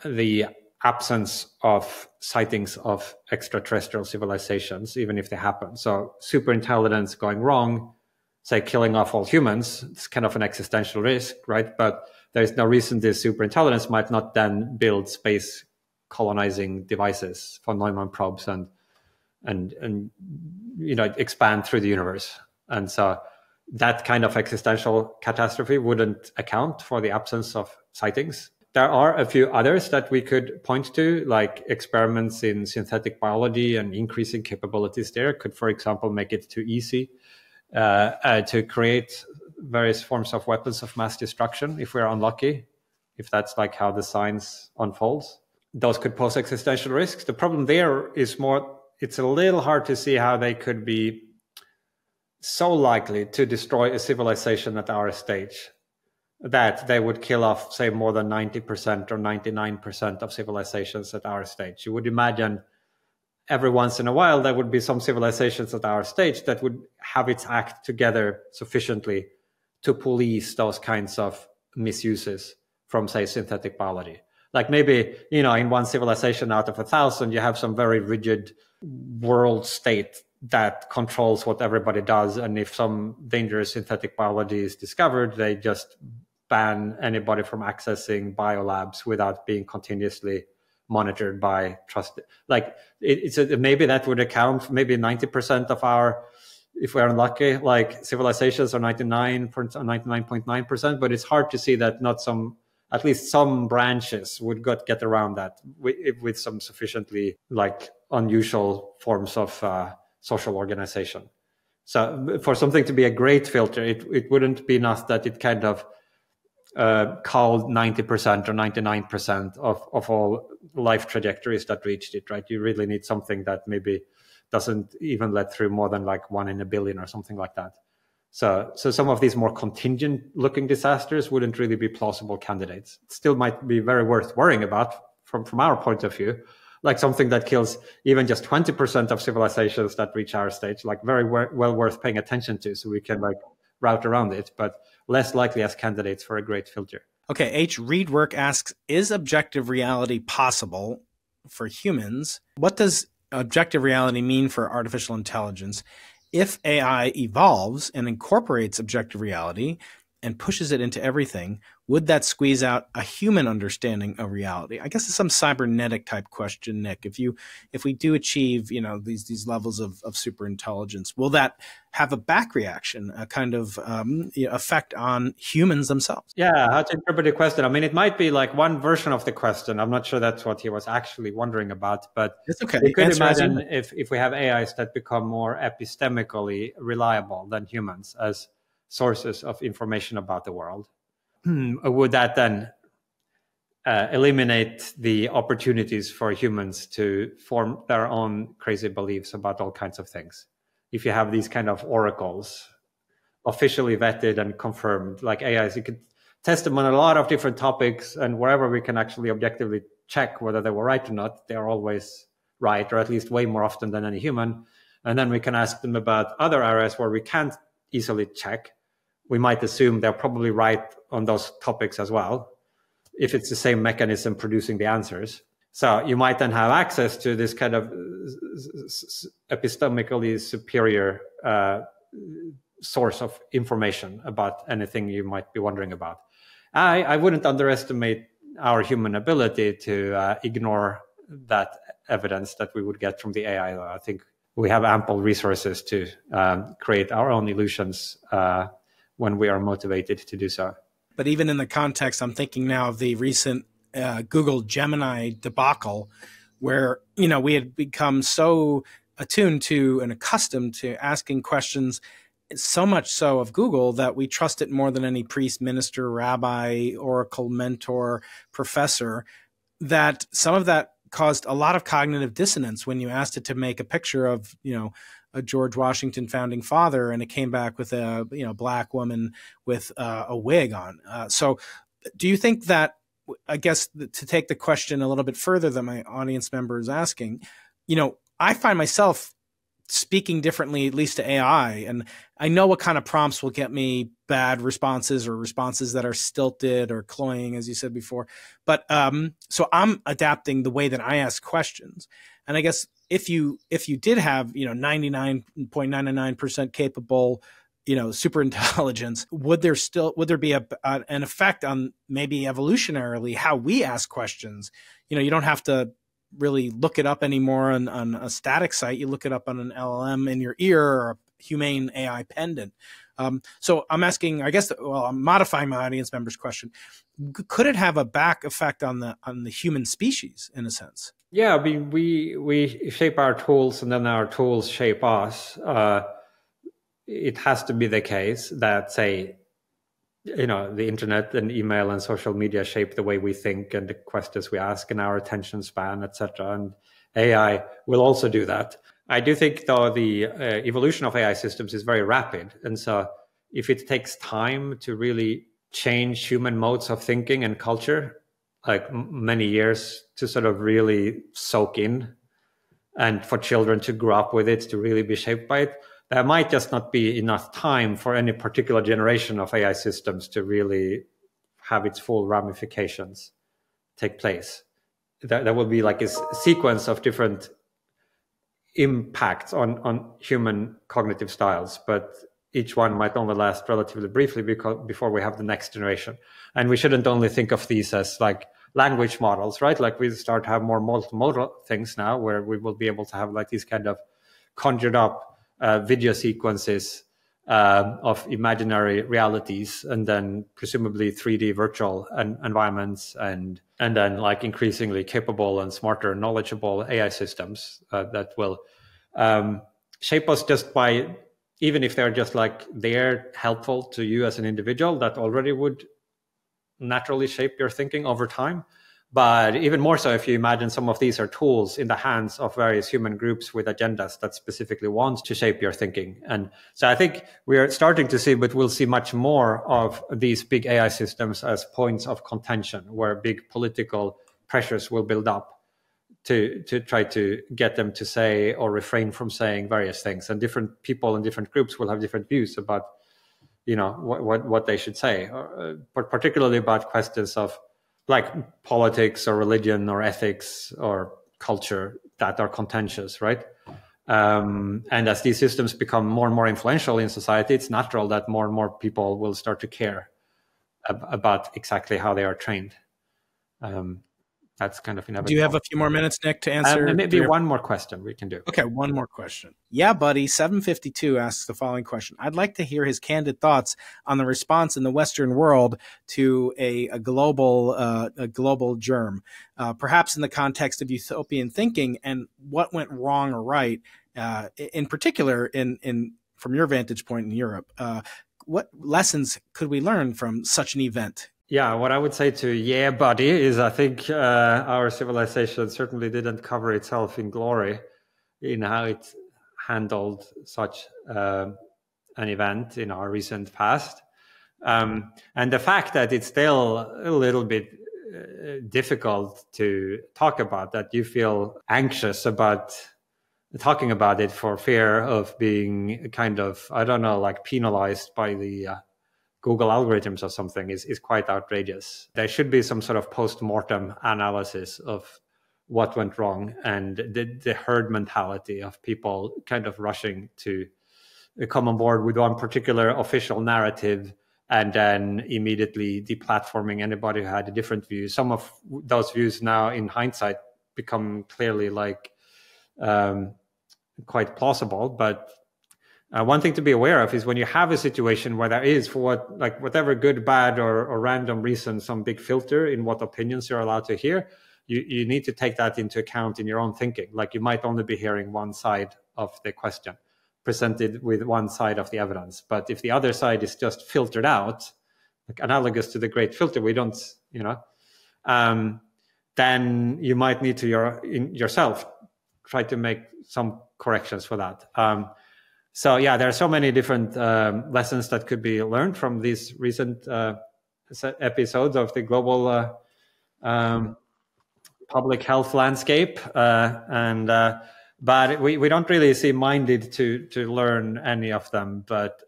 Speaker 2: the absence of sightings of extraterrestrial civilizations, even if they happen. So superintelligence going wrong, say killing off all humans, it's kind of an existential risk, right? But there's no reason this superintelligence might not then build space colonizing devices, von Neumann probes, and expand through the universe. And so that kind of existential catastrophe wouldn't account for the absence of sightings. There are a few others that we could point to, like experiments in synthetic biology and increasing capabilities there could, for example, make it too easy to create various forms of weapons of mass destruction if we're unlucky, if that's how the science unfolds. Those could pose existential risks. The problem there is it's a little hard to see how they could be so likely to destroy a civilization at our stage that they would kill off, say, more than 90% or 99% of civilizations at our stage. You would imagine every once in a while there would be some civilizations at our stage that would have its act together sufficiently to police those kinds of misuses from, say, synthetic biology. Maybe, in one civilization out of 1,000, you have some very rigid world state that controls what everybody does. And if some dangerous synthetic biology is discovered, they just ban anybody from accessing biolabs without being continuously monitored by trusted. Like maybe that would account for maybe 90% of our, if we're unlucky, like civilizations are 99.9%, but it's hard to see that not at least some branches would get around that with some sufficiently like unusual forms of social organization. So for something to be a great filter, it wouldn't be enough that it kind of called 90% or 99% of all life trajectories that reached it, right? You really need something that maybe doesn't even let through more than like 1 in a billion or something like that. So some of these more contingent looking disasters wouldn't really be plausible candidates. It still might be very worth worrying about from our point of view, like something that kills even just 20% of civilizations that reach our stage, like very well worth paying attention to, so we can like route around it, but less likely as candidates for a great filter.
Speaker 3: Okay, H. Reedwork asks, is objective reality possible for humans? What does objective reality mean for artificial intelligence? If AI evolves and incorporates objective reality and pushes it into everything, would that squeeze out a human understanding of reality? I guess it's some cybernetic type question, Nick. If we do achieve, these levels of superintelligence, will that have a back reaction, a kind of effect on humans themselves?
Speaker 2: Yeah, how to interpret the question. I mean, it might be like one version of the question. I'm not sure that's what he was actually wondering about, but
Speaker 3: it's okay.
Speaker 2: You could imagine if we have AIs that become more epistemically reliable than humans as sources of information about the world, would that then eliminate the opportunities for humans to form their own crazy beliefs about all kinds of things? If you have these kind of oracles officially vetted and confirmed, like AIs, you could test them on a lot of different topics, and wherever we can actually objectively check whether they were right or not, they're always right, or at least way more often than any human. And then we can ask them about other areas where we can't easily check. We might assume they're probably right on those topics as well, if it's the same mechanism producing the answers. So you might then have access to this kind of epistemically superior source of information about anything you might be wondering about. I wouldn't underestimate our human ability to ignore that evidence that we would get from the AI. I think we have ample resources to create our own illusions when we are motivated to do so.
Speaker 3: But even in the context, I'm thinking now of the recent Google Gemini debacle, where we had become so attuned to and accustomed to asking questions, so much so of Google that we trust it more than any priest, minister, rabbi, oracle, mentor, professor, that some of that caused a lot of cognitive dissonance when you asked it to make a picture of, a George Washington founding father, and it came back with a black woman with a wig on. So do you think that, I guess to take the question a little bit further than my audience member is asking, I find myself speaking differently, at least to AI, and I know what kind of prompts will get me bad responses or responses that are stilted or cloying, as you said before. But so I'm adapting the way that I ask questions. And I guess if you did have 99.99% capable superintelligence, would there be an effect on maybe evolutionarily how we ask questions? You don't have to really look it up anymore on a static site. You look it up on an LLM in your ear or a humane AI pendant. So I'm asking, I'm modifying my audience member's question. Could it have a back effect on the human species in a sense?
Speaker 2: Yeah, I mean, we shape our tools and then our tools shape us. It has to be the case that, say, the internet and email and social media shape the way we think and the questions we ask and our attention span, etc. And AI will also do that. I do think, though, the evolution of AI systems is very rapid. And so if it takes time to really change human modes of thinking and culture, like many years to sort of really soak in, and for children to grow up with it, to really be shaped by it, there might just not be enough time for any particular generation of AI systems to really have its full ramifications take place. There will be like a sequence of different impacts on human cognitive styles, but each one might only last relatively briefly before we have the next generation. And we shouldn't only think of these as like language models, right? Like we start to have more multimodal things now where we will be able to have like these kind of conjured up video sequences of imaginary realities, and then presumably 3D virtual environments, and then like increasingly capable and smarter, knowledgeable AI systems that will shape us just by, even if they're just like they're helpful to you as an individual, that already would naturally shape your thinking over time. But even more so if you imagine some of these are tools in the hands of various human groups with agendas that specifically want to shape your thinking. And so I think we are starting to see, but we'll see much more of these big AI systems as points of contention where big political pressures will build up to try to get them to say or refrain from saying various things. And different people and different groups will have different views about, you know, what they should say, but particularly about questions of like politics or religion or ethics or culture that are contentious, right? And as these systems become more and more influential in society, it's natural that more and more people will start to care about exactly how they are trained. That's kind of inevitable.
Speaker 3: Do you have a few more minutes, Nick, to answer?
Speaker 2: Maybe one more question we can do.
Speaker 3: Okay, one more question. Yeah, buddy, 752 asks the following question. I'd like to hear his candid thoughts on the response in the Western world to a global germ, perhaps in the context of utopian thinking, and what went wrong or right, in particular, from your vantage point in Europe. What lessons could we learn from such an event?
Speaker 2: Yeah, what I would say to yeah, buddy, is I think our civilization certainly didn't cover itself in glory in how it handled such an event in our recent past. And the fact that it's still a little bit difficult to talk about, that you feel anxious about talking about it for fear of being kind of, I don't know, like penalized by the Google algorithms or something is quite outrageous. There should be some sort of post-mortem analysis of what went wrong and the herd mentality of people kind of rushing to come on board with one particular official narrative and then immediately deplatforming anybody who had a different view. Some of those views now in hindsight become clearly like quite plausible, but one thing to be aware of is when you have a situation where there is, for whatever good, bad, or random reason, some big filter in what opinions you're allowed to hear, you need to take that into account in your own thinking. Like you might only be hearing one side of the question, presented with one side of the evidence. But if the other side is just filtered out, like analogous to the great filter, we don't, then you might need to yourself try to make some corrections for that. So yeah, there are so many different lessons that could be learned from these recent episodes of the global public health landscape, but we don't really seem minded to learn any of them. But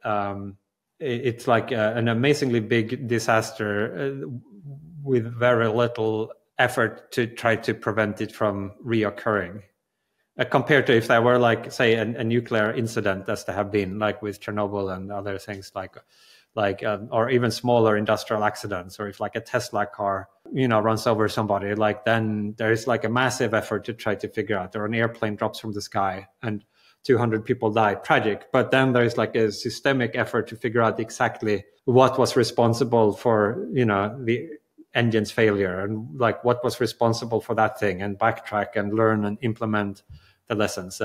Speaker 2: it's like an amazingly big disaster with very little effort to try to prevent it from reoccurring. Compared to if there were, like, say, a nuclear incident, as there have been, like with Chernobyl and other things, or even smaller industrial accidents, or if like a Tesla car, runs over somebody, like then there is like a massive effort to try to figure out, or an airplane drops from the sky and 200 people die, tragic. But then there is like a systemic effort to figure out exactly what was responsible for, the engine's failure, and like what was responsible for that thing, and backtrack and learn and implement the lessons.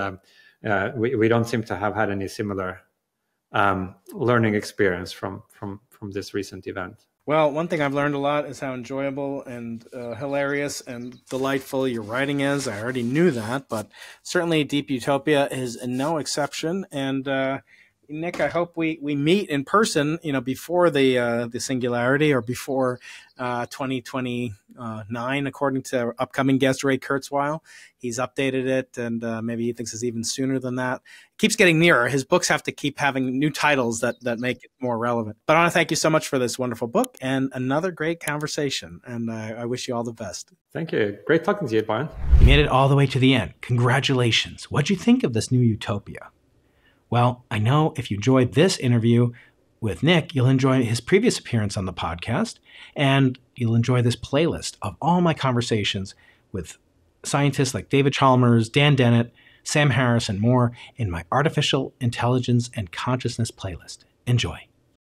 Speaker 2: We don't seem to have had any similar learning experience from this recent event.
Speaker 3: Well, one thing I've learned a lot is how enjoyable and hilarious and delightful your writing is. I already knew that, but certainly Deep Utopia is no exception. And Nick, I hope we meet in person, before the singularity, or before 2029, according to our upcoming guest Ray Kurzweil. He's updated it, and maybe he thinks it's even sooner than that. It keeps getting nearer. His books have to keep having new titles that make it more relevant. But I want to thank you so much for this wonderful book and another great conversation. And I wish you all the best.
Speaker 2: Thank you. Great talking to you, Brian.
Speaker 1: You made it all the way to the end. Congratulations. What'd you think of this new Utopia? Well, I know if you enjoyed this interview with Nick, you'll enjoy his previous appearance on the podcast, and you'll enjoy this playlist of all my conversations with scientists like David Chalmers, Dan Dennett, Sam Harris, and more in my Artificial Intelligence and Consciousness playlist. Enjoy.